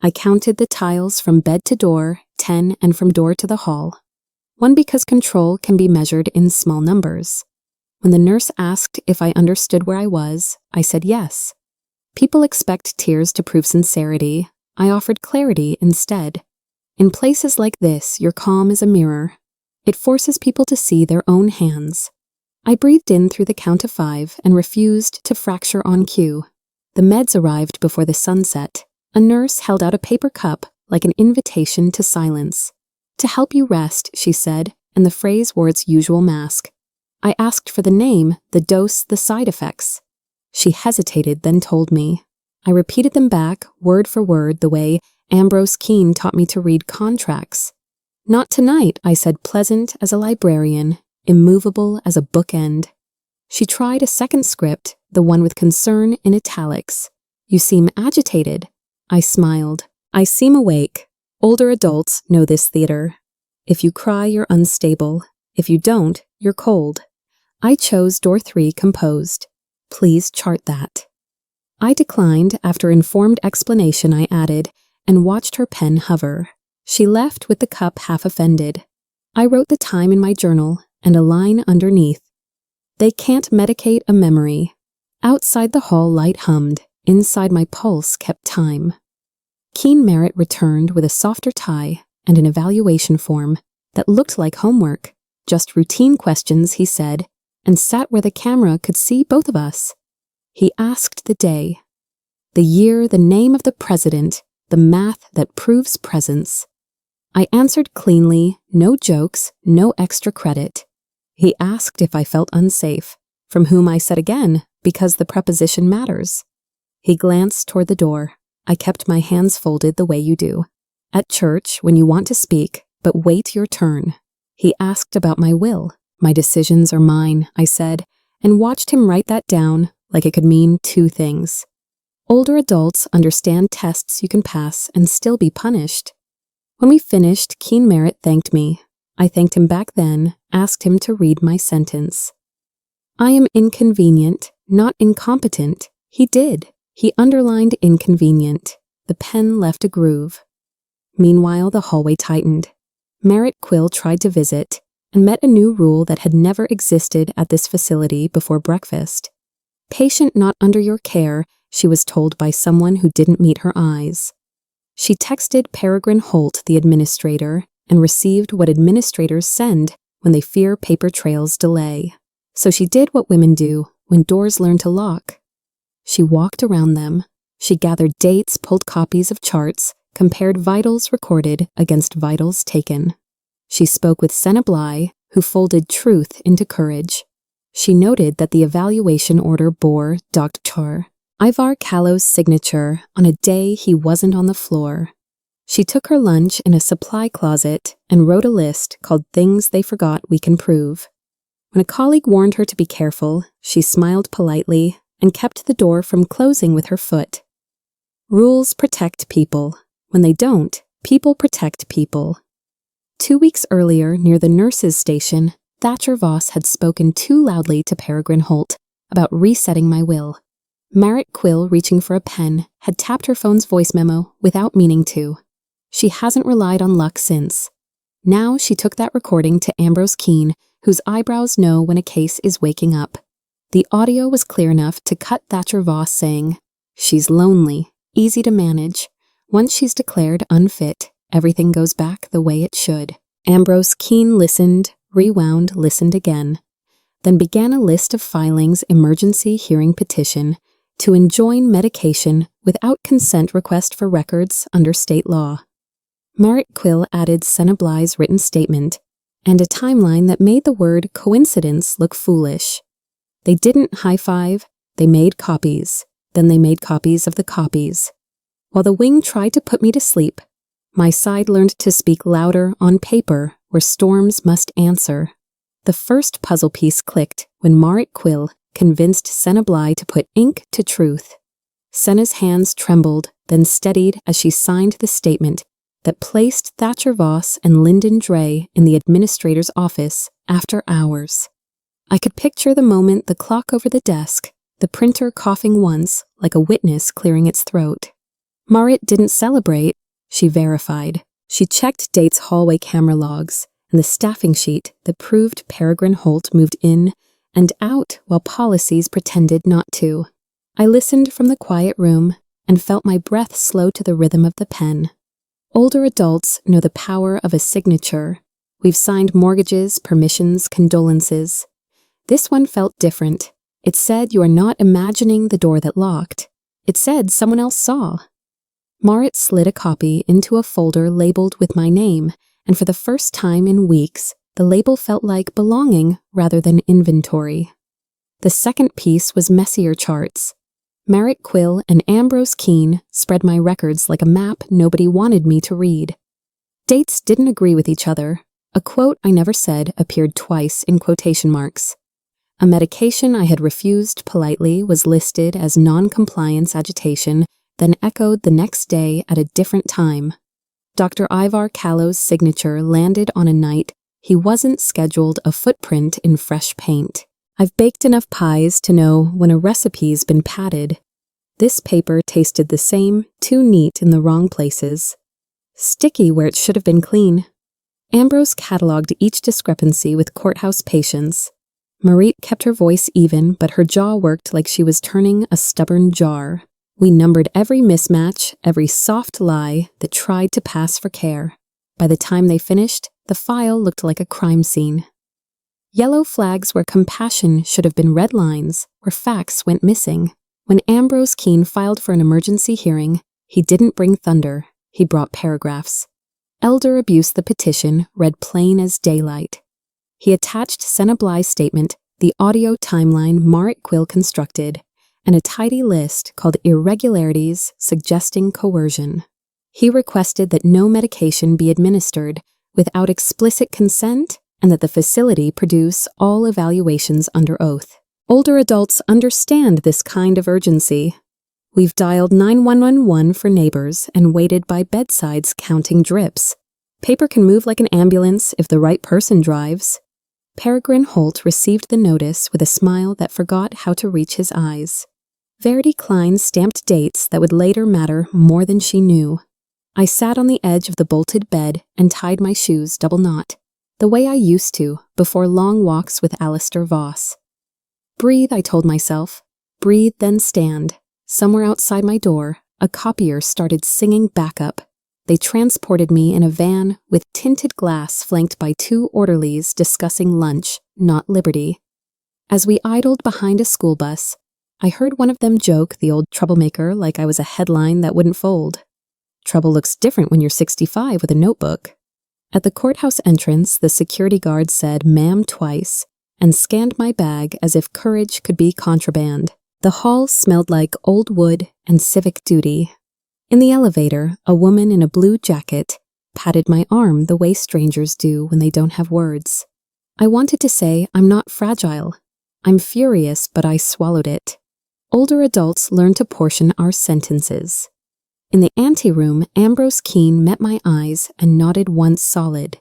I counted the tiles from bed to door, 10, and from door to the hall. 1, because control can be measured in small numbers. When the nurse asked if I understood where I was, I said yes. People expect tears to prove sincerity. I offered clarity instead. In places like this, your calm is a mirror. It forces people to see their own hands. I breathed in through the count of 5 and refused to fracture on cue. The meds arrived before the sunset. A nurse held out a paper cup like an invitation to silence. "To help you rest," she said, and the phrase wore its usual mask. I asked for the name, the dose, the side effects. She hesitated, then told me. I repeated them back, word for word, the way Ambrose Keene taught me to read contracts. "Not tonight," I said, pleasant as a librarian, immovable as a bookend. She tried a second script, the one with concern in italics. "You seem agitated." I smiled. "I seem awake. Older adults know this theater. If you cry, you're unstable. If you don't, you're cold." I chose door 3, composed. "Please chart that." I declined. After informed explanation, I added, and watched her pen hover. She left with the cup half offended. I wrote the time in my journal and a line underneath. "They can't medicate a memory." Outside the hall, light hummed. Inside, my pulse kept time. Keen Merritt returned with a softer tie and an evaluation form that looked like homework. "Just routine questions," he said, and sat where the camera could see both of us. He asked the day, the year, the name of the president, the math that proves presence. I answered cleanly, no jokes, no extra credit. He asked if I felt unsafe, from whom I said again, because the preposition matters. He glanced toward the door. I kept my hands folded the way you do. At church, when you want to speak, but wait your turn. He asked about my will. My decisions are mine, I said, and watched him write that down like it could mean two things. Older adults understand tests you can pass and still be punished. When we finished, Keen Merritt thanked me. I thanked him back then, asked him to read my sentence. I am inconvenient, not incompetent. He did. He underlined inconvenient. The pen left a groove. Meanwhile, the hallway tightened. Merritt Quill tried to visit and met a new rule that had never existed at this facility before breakfast. Patient not under your care, she was told by someone who didn't meet her eyes. She texted Peregrine Holt, the administrator, and received what administrators send when they fear paper trails delay. So she did what women do when doors learn to lock. She walked around them. She gathered dates, pulled copies of charts, compared vitals recorded against vitals taken. She spoke with Senna Bly, who folded truth into courage. She noted that the evaluation order bore Dr. Ivar Callow's signature on a day he wasn't on the floor. She took her lunch in a supply closet and wrote a list called Things They Forgot We Can Prove. When a colleague warned her to be careful, she smiled politely and kept the door from closing with her foot. Rules protect people. When they don't, people protect people. 2 weeks earlier, near the nurses' station, Thatcher Voss had spoken too loudly to Peregrine Holt about resetting my will. Merritt Quill, reaching for a pen, had tapped her phone's voice memo without meaning to. She hasn't relied on luck since. Now she took that recording to Ambrose Keene, whose eyebrows know when a case is waking up. The audio was clear enough to cut Thatcher Voss saying, "She's lonely, easy to manage. Once she's declared unfit, everything goes back the way it should." Ambrose Keene listened, rewound, listened again, then began a list of filings emergency hearing petition to enjoin medication without consent request for records under state law. Merritt Quill added Senna Bly's written statement and a timeline that made the word coincidence look foolish. They didn't high-five, they made copies. Then they made copies of the copies. While the wing tried to put me to sleep, my side learned to speak louder on paper where storms must answer. The first puzzle piece clicked when Merritt Quill convinced Senna Bly to put ink to truth. Senna's hands trembled, then steadied as she signed the statement that placed Thatcher Voss and Lyndon Dre in the administrator's office after hours. I could picture the moment the clock over the desk, the printer coughing once like a witness clearing its throat. Merritt didn't celebrate, she verified. She checked Date's hallway camera logs and the staffing sheet that proved Peregrine Holt moved in and out while policies pretended not to. I listened from the quiet room and felt my breath slow to the rhythm of the pen. Older adults know the power of a signature. We've signed mortgages, permissions, condolences. This one felt different. It said you are not imagining the door that locked. It said someone else saw. Merritt slid a copy into a folder labeled with my name, and for the first time in weeks, the label felt like belonging rather than inventory. The second piece was messier charts. Merritt Quill and Ambrose Keene spread my records like a map nobody wanted me to read. Dates didn't agree with each other. A quote I never said appeared twice in quotation marks. A medication I had refused politely was listed as non-compliance agitation, then echoed the next day at a different time. Dr. Ivar Callow's signature landed on a night he wasn't scheduled a footprint in fresh paint. I've baked enough pies to know when a recipe's been padded. This paper tasted the same, too neat in the wrong places. Sticky where it should have been clean. Ambrose catalogued each discrepancy with courthouse patience. Marit kept her voice even, but her jaw worked like she was turning a stubborn jar. We numbered every mismatch, every soft lie that tried to pass for care. By the time they finished, the file looked like a crime scene. Yellow flags where compassion should have been red lines, where facts went missing. When Ambrose Keene filed for an emergency hearing, he didn't bring thunder, he brought paragraphs. Elder Abuse the petition read plain as daylight. He attached Senna Bly's statement, the audio timeline Marit Quill constructed, and a tidy list called irregularities suggesting coercion. He requested that no medication be administered without explicit consent and that the facility produce all evaluations under oath. Older adults understand this kind of urgency. We've dialed 9111 for neighbors and waited by bedsides counting drips. Paper can move like an ambulance if the right person drives. Peregrine Holt received the notice with a smile that forgot how to reach his eyes. Verity Klein stamped dates that would later matter more than she knew. I sat on the edge of the bolted bed and tied my shoes double knot, the way I used to before long walks with Alistair Voss. Breathe, I told myself. Breathe, then stand. Somewhere outside my door, a copier started singing backup. They transported me in a van with tinted glass flanked by two orderlies discussing lunch, not liberty. As we idled behind a school bus, I heard one of them joke the old troublemaker like I was a headline that wouldn't fold. Trouble looks different when you're 65 with a notebook. At the courthouse entrance, the security guard said "ma'am" twice and scanned my bag as if courage could be contraband. The hall smelled like old wood and civic duty. In the elevator, a woman in a blue jacket patted my arm the way strangers do when they don't have words. I wanted to say, I'm not fragile. I'm furious, but I swallowed it. Older adults learn to portion our sentences. In the anteroom, Ambrose Keene met my eyes and nodded once solid.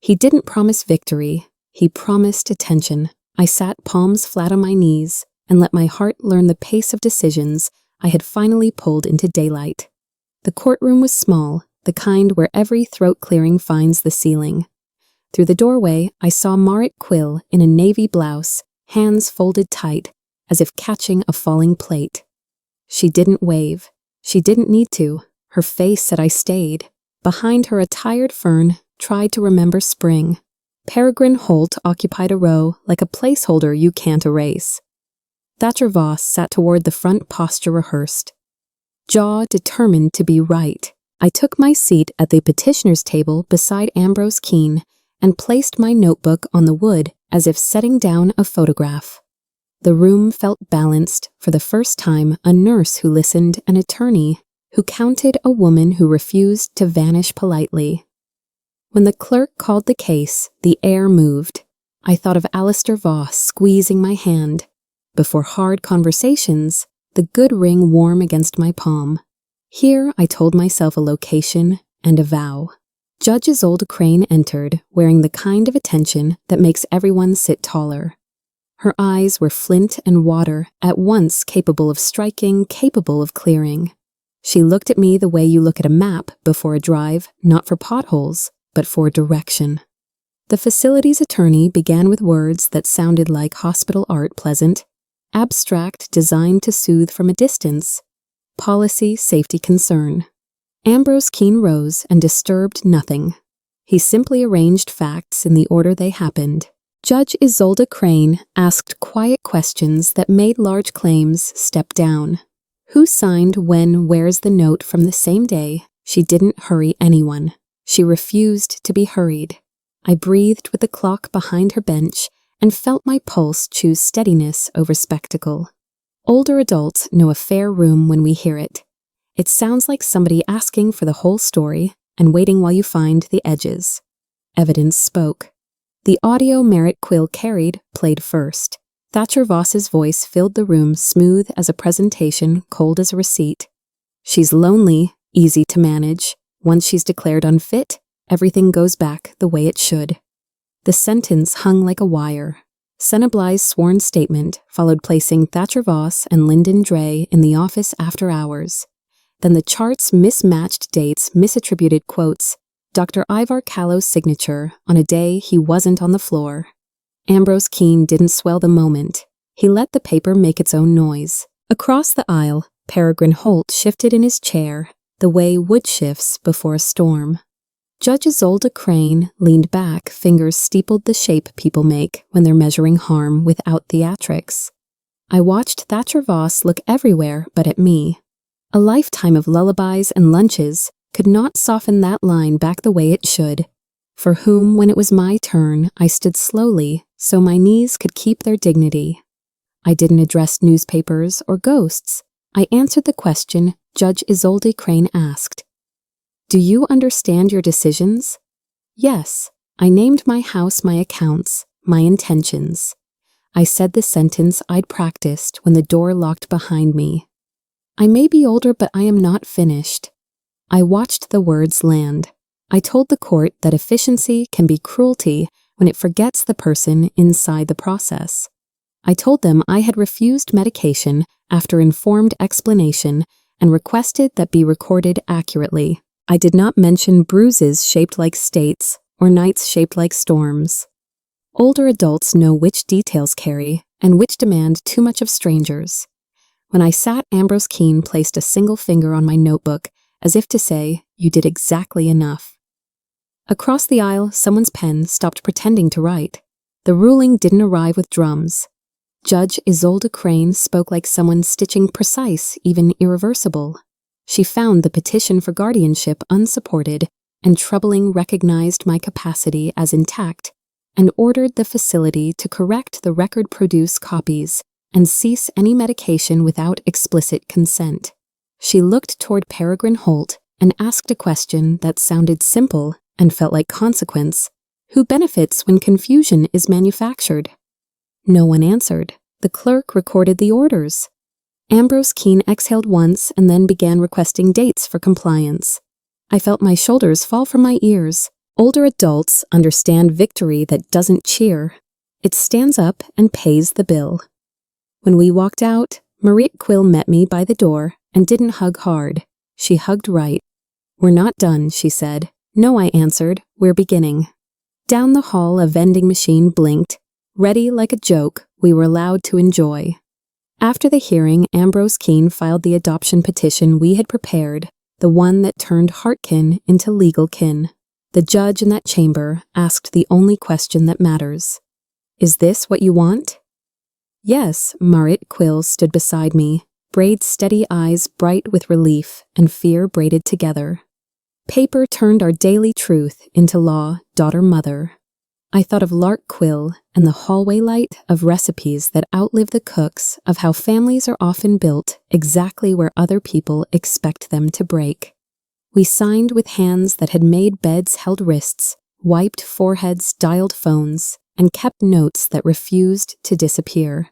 He didn't promise victory. He promised attention. I sat palms flat on my knees and let my heart learn the pace of decisions I had finally pulled into daylight. The courtroom was small, the kind where every throat clearing finds the ceiling. Through the doorway, I saw Marit Quill in a navy blouse, hands folded tight, as if catching a falling plate. She didn't wave. She didn't need to. Her face said I stayed. Behind her, a tired fern tried to remember spring. Peregrine Holt occupied a row like a placeholder you can't erase. Thatcher Voss sat toward the front posture rehearsed. Jaw determined to be right. I took my seat at the petitioner's table beside Ambrose Keene and placed my notebook on the wood as if setting down a photograph. The room felt balanced, for the first time a nurse who listened, an attorney who counted, a woman who refused to vanish politely. When the clerk called the case, the air moved. I thought of Alistair Voss squeezing my hand. Before hard conversations, the good ring warm against my palm. Here I told myself a location and a vow. Judge Isolde Crane entered, wearing the kind of attention that makes everyone sit taller. Her eyes were flint and water, at once capable of striking, capable of clearing. She looked at me the way you look at a map before a drive, not for potholes, but for direction. The facility's attorney began with words that sounded like hospital art pleasant, abstract, designed to soothe from a distance, policy, safety, concern. Ambrose Keene rose and disturbed nothing. He simply arranged facts in the order they happened. Judge Isolde Crane asked quiet questions that made large claims step down. Who signed when, where's the note from the same day? She didn't hurry anyone. She refused to be hurried. I breathed with the clock behind her bench and felt my pulse choose steadiness over spectacle. Older adults know a fair room when we hear it. It sounds like somebody asking for the whole story and waiting while you find the edges. Evidence spoke. The audio Marit Quill carried played first. Thatcher Voss's voice filled the room, smooth as a presentation, cold as a receipt. She's lonely, easy to manage. Once she's declared unfit, everything goes back the way it should. The sentence hung like a wire. Senna Bly's sworn statement followed placing Thatcher Voss and Lyndon Dre in the office after hours. Then the chart's mismatched dates, misattributed quotes, Dr. Ivar Callow's signature on a day he wasn't on the floor. Ambrose Keene didn't swell the moment. He let the paper make its own noise. Across the aisle, Peregrine Holt shifted in his chair, the way wood shifts before a storm. Judge Isolde Crane leaned back, fingers steepled the shape people make when they're measuring harm without theatrics. I watched Thatcher Voss look everywhere but at me. A lifetime of lullabies and lunches could not soften that line back the way it should. For whom, when it was my turn, I stood slowly so my knees could keep their dignity. I didn't address newspapers or ghosts. I answered the question Judge Isolde Crane asked. Do you understand your decisions? Yes. I named my house my accounts, my intentions. I said the sentence I'd practiced when the door locked behind me. I may be older, but I am not finished. I watched the words land. I told the court that efficiency can be cruelty when it forgets the person inside the process. I told them I had refused medication after informed explanation and requested that be recorded accurately. I did not mention bruises shaped like states or nights shaped like storms. Older adults know which details carry and which demand too much of strangers. When I sat, Ambrose Keene placed a single finger on my notebook as if to say, you did exactly enough. Across the aisle, someone's pen stopped pretending to write. The ruling didn't arrive with drums. Judge Isolde Crane spoke like someone stitching precise, even irreversible. She found the petition for guardianship unsupported, and troubling recognized my capacity as intact, and ordered the facility to correct the record-produce copies and cease any medication without explicit consent. She looked toward Peregrine Holt and asked a question that sounded simple and felt like consequence. Who benefits when confusion is manufactured? No one answered. The clerk recorded the orders. Ambrose Keene exhaled once and then began requesting dates for compliance. I felt my shoulders fall from my ears. Older adults understand victory that doesn't cheer. It stands up and pays the bill. When we walked out, Marit Quill met me by the door and didn't hug hard. She hugged right. We're not done, she said. No, I answered. We're beginning. Down the hall, a vending machine blinked. Ready like a joke, we were allowed to enjoy. After the hearing, Ambrose Keene filed the adoption petition we had prepared, the one that turned heartkin into legal kin. The judge in that chamber asked the only question that matters. Is this what you want? Yes, Marit Quill stood beside me, Braid's steady eyes bright with relief and fear braided together. Paper turned our daily truth into law, daughter-mother. I thought of Lark Quill and the hallway light of recipes that outlive the cooks, of how families are often built exactly where other people expect them to break. We signed with hands that had made beds held wrists, wiped foreheads, dialed phones, and kept notes that refused to disappear.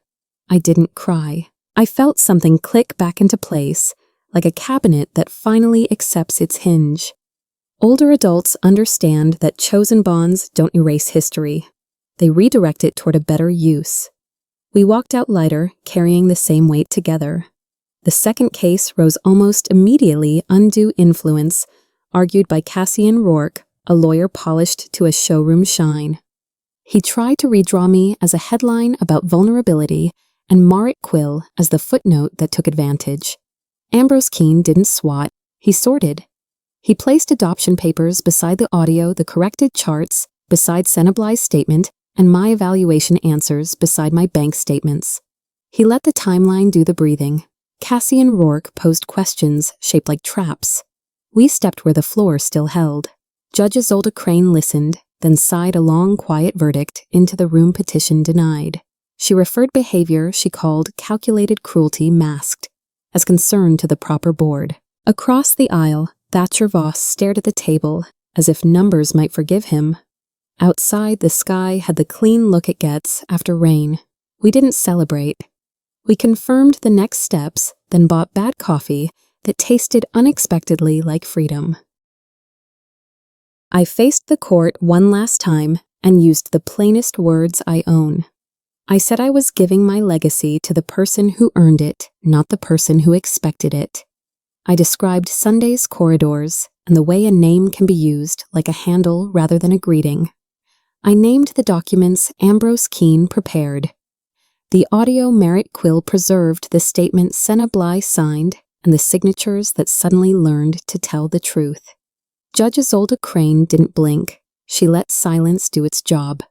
I didn't cry. I felt something click back into place, like a cabinet that finally accepts its hinge. Older adults understand that chosen bonds don't erase history. They redirect it toward a better use. We walked out lighter, carrying the same weight together. The second case rose almost immediately. Undue influence, argued by Cassian Rourke, a lawyer polished to a showroom shine. He tried to redraw me as a headline about vulnerability and Marit Quill as the footnote that took advantage. Ambrose Keene didn't swat, he sorted. He placed adoption papers beside the audio, the corrected charts beside Senably's statement, and my evaluation answers beside my bank statements. He let the timeline do the breathing. Cassian Rourke posed questions shaped like traps. We stepped where the floor still held. Judge Isolde Crane listened, then sighed a long, quiet verdict into the room petition denied. She referred behavior she called calculated cruelty masked, as concern to the proper board. Across the aisle, Thatcher Voss stared at the table, as if numbers might forgive him. Outside, the sky had the clean look it gets after rain. We didn't celebrate. We confirmed the next steps, then bought bad coffee that tasted unexpectedly like freedom. I faced the court one last time and used the plainest words I own. I said I was giving my legacy to the person who earned it, not the person who expected it. I described Sunday's corridors and the way a name can be used like a handle rather than a greeting. I named the documents Ambrose Keene prepared. The audio Marit Quill preserved the statement Senably signed and the signatures that suddenly learned to tell the truth. Judge Isolde Crane didn't blink. She let silence do its job.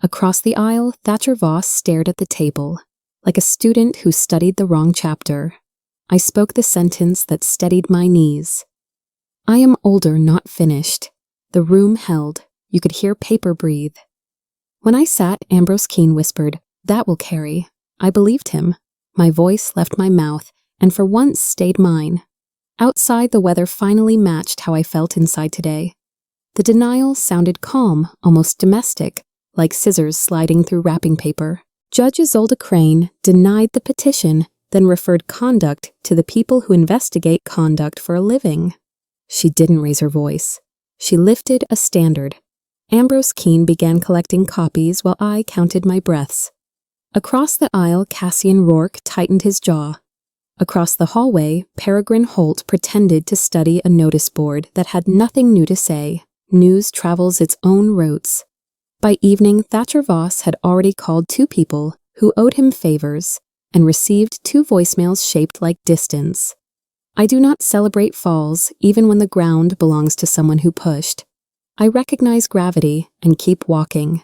Across the aisle, Thatcher Voss stared at the table, like a student who studied the wrong chapter. I spoke the sentence that steadied my knees. I am older, not finished. The room held. You could hear paper breathe. When I sat, Ambrose Keene whispered, "That will carry." I believed him. My voice left my mouth, and for once stayed mine. Outside, the weather finally matched how I felt inside today. The denial sounded calm, almost domestic, like scissors sliding through wrapping paper. Judge Isolde Crane denied the petition, then referred conduct to the people who investigate conduct for a living. She didn't raise her voice. She lifted a standard. Ambrose Keene began collecting copies while I counted my breaths. Across the aisle, Cassian Rourke tightened his jaw. Across the hallway, Peregrine Holt pretended to study a notice board that had nothing new to say. News travels its own routes. By evening, Thatcher Voss had already called 2 people who owed him favors and received 2 voicemails shaped like distance. I do not celebrate falls, even when the ground belongs to someone who pushed. I recognize gravity and keep walking.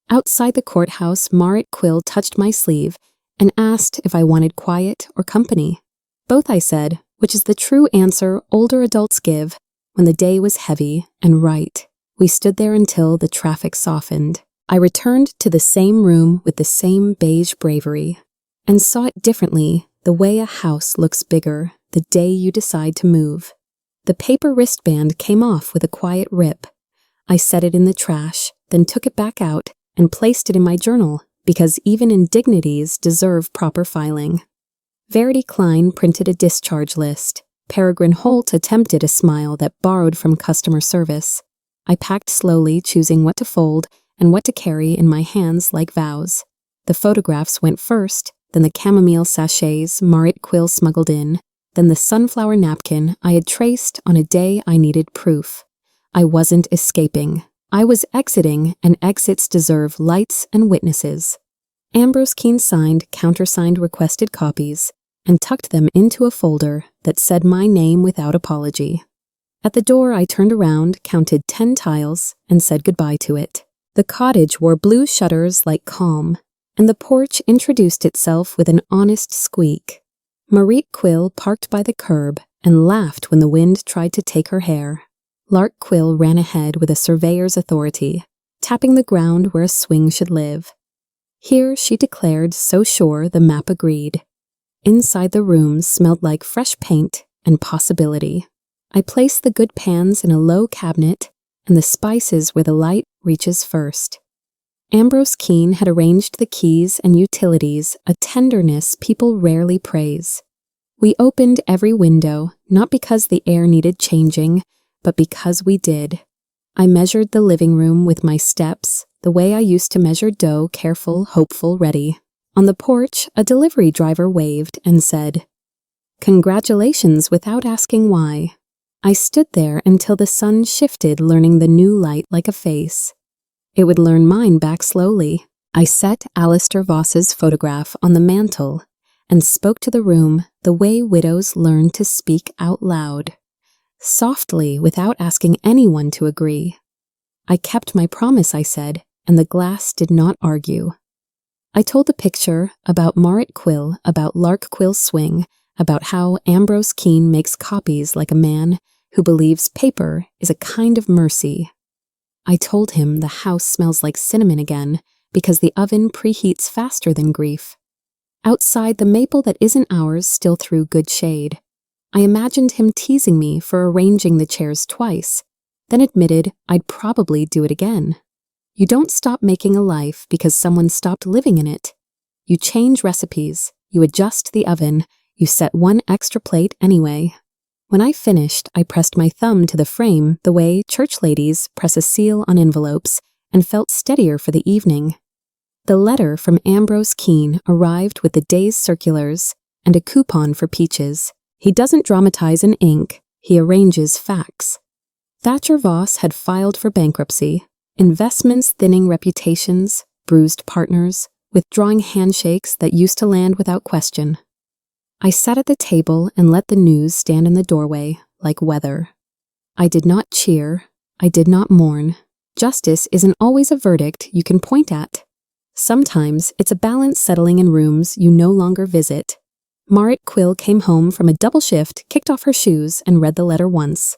Outside the courthouse, Marit Quill touched my sleeve and asked if I wanted quiet or company. Both, I said, which is the true answer older adults give when the day was heavy and right. We stood there until the traffic softened. I returned to the same room with the same beige bravery and saw it differently, the way a house looks bigger the day you decide to move. The paper wristband came off with a quiet rip. I set it in the trash, then took it back out and placed it in my journal, because even indignities deserve proper filing. Verity Klein printed a discharge list. Peregrine Holt attempted a smile that borrowed from customer service. I packed slowly, choosing what to fold and what to carry in my hands like vows. The photographs went first, then the chamomile sachets Marit Quill smuggled in, then the sunflower napkin I had traced on a day I needed proof. I wasn't escaping. I was exiting, and exits deserve lights and witnesses. Ambrose Keene signed, countersigned requested copies, and tucked them into a folder that said my name without apology. At the door, I turned around, counted 10 tiles, and said goodbye to it. The cottage wore blue shutters like calm, and the porch introduced itself with an honest squeak. Marit Quill parked by the curb and laughed when the wind tried to take her hair. Lark Quill ran ahead with a surveyor's authority, tapping the ground where a swing should live. Here, she declared, so sure the map agreed. Inside the room smelled like fresh paint and possibility. I placed the good pans in a low cabinet and the spices where the light reaches first. Ambrose Keene had arranged the keys and utilities, a tenderness people rarely praise. We opened every window, not because the air needed changing, but because we did. I measured the living room with my steps, the way I used to measure dough, careful, hopeful, ready. On the porch, a delivery driver waved and said, "Congratulations," without asking why. I stood there until the sun shifted, learning the new light like a face. It would learn mine back slowly. I set Alistair Voss's photograph on the mantel and spoke to the room the way widows learn to speak out loud. Softly, without asking anyone to agree. I kept my promise, I said, and the glass did not argue. I told the picture about Marit Quill, about Lark Quill's swing, about how Ambrose Keene makes copies like a man who believes paper is a kind of mercy. I told him the house smells like cinnamon again because the oven preheats faster than grief. Outside, the maple that isn't ours still threw good shade. I imagined him teasing me for arranging the chairs twice, then admitted I'd probably do it again. You don't stop making a life because someone stopped living in it. You change recipes, you adjust the oven, you set one extra plate anyway. When I finished, I pressed my thumb to the frame the way church ladies press a seal on envelopes and felt steadier for the evening. The letter from Ambrose Keene arrived with the day's circulars and a coupon for peaches. He doesn't dramatize in ink, he arranges facts. Thatcher Voss had filed for bankruptcy, investments thinning reputations, bruised partners, withdrawing handshakes that used to land without question. I sat at the table and let the news stand in the doorway like weather. I did not cheer. I did not mourn. Justice isn't always a verdict you can point at. Sometimes it's a balance settling in rooms you no longer visit. Marit Quill came home from a double shift, kicked off her shoes, and read the letter once.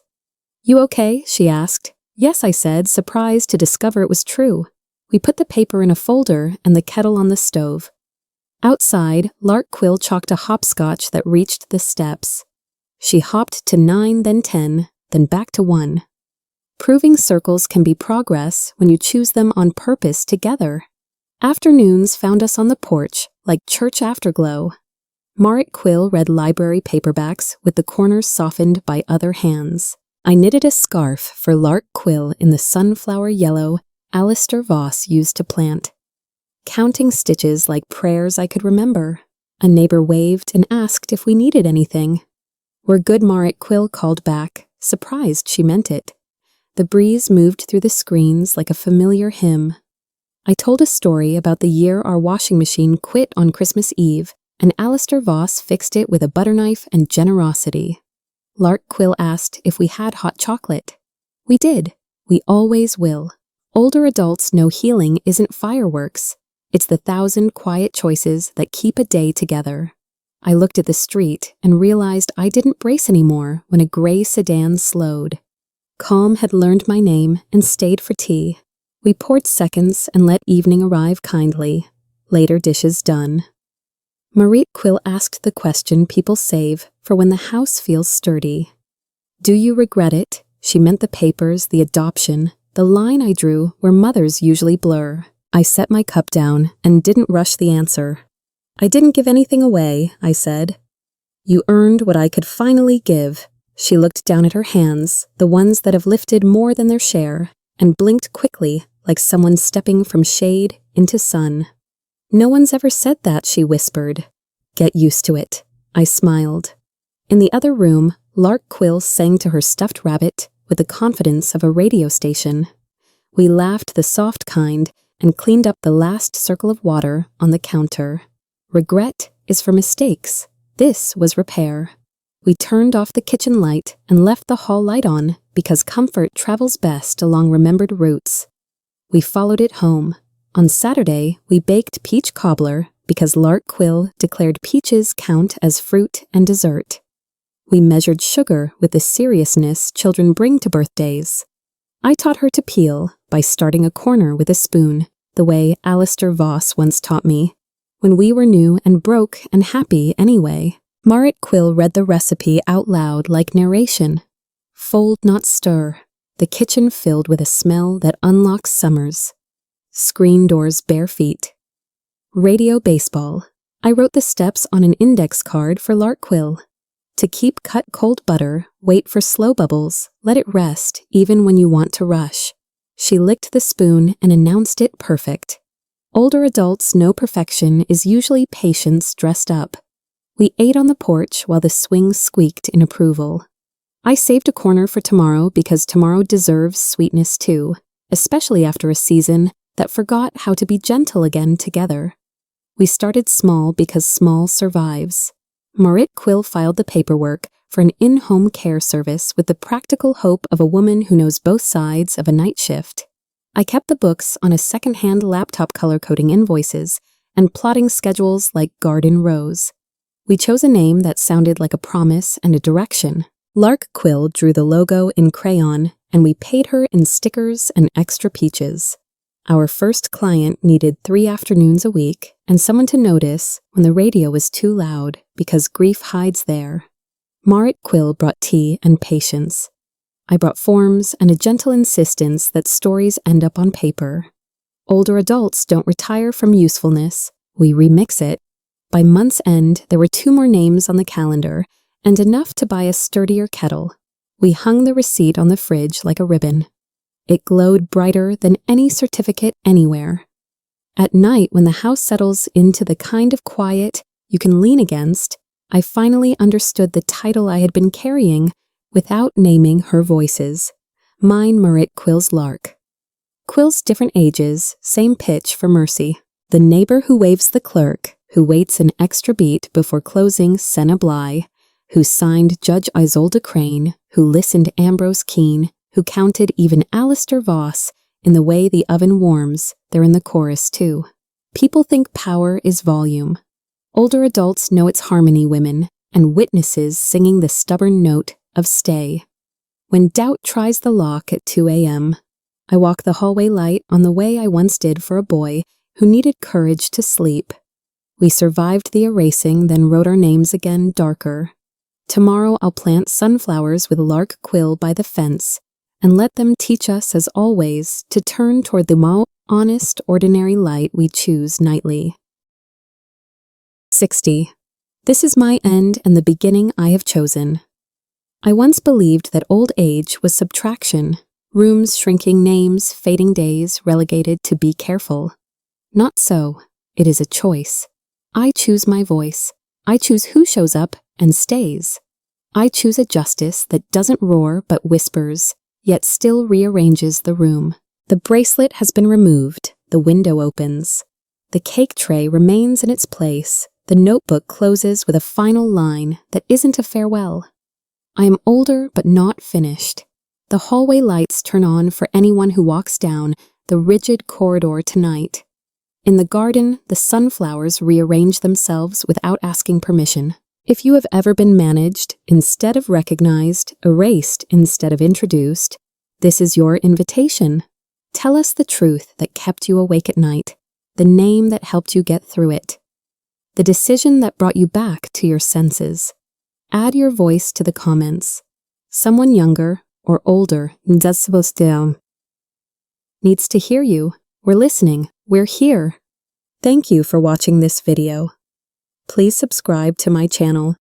"You okay?" she asked. "Yes," I said, surprised to discover it was true. We put the paper in a folder and the kettle on the stove. Outside, Lark Quill chalked a hopscotch that reached the steps. She hopped to 9, then 10, then back to 1. Proving circles can be progress when you choose them on purpose together. Afternoons found us on the porch, like church afterglow. Marit Quill read library paperbacks with the corners softened by other hands. I knitted a scarf for Lark Quill in the sunflower yellow Alistair Voss used to plant. Counting stitches like prayers I could remember. A neighbor waved and asked if we needed anything. "We're good," Marit Quill called back, surprised she meant it. The breeze moved through the screens like a familiar hymn. I told a story about the year our washing machine quit on Christmas Eve, and Alistair Voss fixed it with a butter knife and generosity. Lark Quill asked if we had hot chocolate. We did. We always will. Older adults know healing isn't fireworks. It's the 1,000 quiet choices that keep a day together. I looked at the street and realized I didn't brace anymore when a gray sedan slowed. Calm had learned my name and stayed for tea. We poured seconds and let evening arrive kindly. Later dishes done. Marit Quill asked the question people save for when the house feels sturdy. "Do you regret it?" She meant the papers, the adoption, the line I drew where mothers usually blur. I set my cup down and didn't rush the answer. "I didn't give anything away," I said. "You earned what I could finally give." She looked down at her hands, the ones that have lifted more than their share, and blinked quickly like someone stepping from shade into sun. "No one's ever said that," she whispered. "Get used to it." I smiled. In the other room, Lark Quill sang to her stuffed rabbit with the confidence of a radio station. We laughed the soft kind and cleaned up the last circle of water on the counter. Regret is for mistakes. This was repair. We turned off the kitchen light and left the hall light on because comfort travels best along remembered routes. We followed it home. On Saturday, we baked peach cobbler because Lark Quill declared peaches count as fruit and dessert. We measured sugar with the seriousness children bring to birthdays. I taught her to peel by starting a corner with a spoon, the way Alistair Voss once taught me. When we were new and broke and happy anyway, Marit Quill read the recipe out loud like narration. Fold, not stir. The kitchen filled with a smell that unlocks summers. Screen doors bare feet. Radio baseball. I wrote the steps on an index card for Lark Quill. To keep cut cold butter, wait for slow bubbles, let it rest even when you want to rush. She licked the spoon and announced it perfect. Older adults know perfection is usually patience dressed up. We ate on the porch while the swing squeaked in approval. I saved a corner for tomorrow because tomorrow deserves sweetness too, especially after a season that forgot how to be gentle again together. We started small because small survives. Marit Quill filed the paperwork for an in-home care service with the practical hope of a woman who knows both sides of a night shift. I kept the books on a second-hand laptop color-coding invoices and plotting schedules like garden rows. We chose a name that sounded like a promise and a direction. Lark Quill drew the logo in crayon, and we paid her in stickers and extra peaches. Our first client needed 3 afternoons a week and someone to notice when the radio was too loud because grief hides there. Marit Quill brought tea and patience. I brought forms and a gentle insistence that stories end up on paper. Older adults don't retire from usefulness, we remix it. By month's end, there were 2 more names on the calendar and enough to buy a sturdier kettle. We hung the receipt on the fridge like a ribbon. It glowed brighter than any certificate anywhere. At night, when the house settles into the kind of quiet you can lean against, I finally understood the title I had been carrying without naming her voices. Mine, Marit Quill's Lark. Quills different ages, same pitch for mercy. The neighbor who waves the clerk, who waits an extra beat before closing Senna Bly, who signed Judge Isolde Crane, who listened Ambrose Keene, who counted even Alistair Voss. In the way the oven warms, they're in the chorus too. People think power is volume. Older adults know it's harmony, women, and witnesses singing the stubborn note of stay. When doubt tries the lock at 2 a.m., I walk the hallway light on the way I once did for a boy who needed courage to sleep. We survived the erasing, then wrote our names again darker. Tomorrow I'll plant sunflowers with lark quill by the fence and let them teach us, as always, to turn toward the more honest, ordinary light we choose nightly. 60. This is my end and the beginning I have chosen. I once believed that old age was subtraction, rooms shrinking, names, fading days, relegated to be careful. Not so. It is a choice. I choose my voice. I choose who shows up and stays. I choose a justice that doesn't roar but whispers, yet still rearranges the room. The bracelet has been removed. The window opens. The cake tray remains in its place. The notebook closes with a final line that isn't a farewell. I am older but not finished. The hallway lights turn on for anyone who walks down the rigid corridor tonight. In the garden, the sunflowers rearrange themselves without asking permission. If you have ever been managed instead of recognized, erased instead of introduced, this is your invitation. Tell us the truth that kept you awake at night, the name that helped you get through it, the decision that brought you back to your senses. Add your voice to the comments. Someone younger or older needs to hear you. We're listening. We're here. Thank you for watching this video. Please subscribe to my channel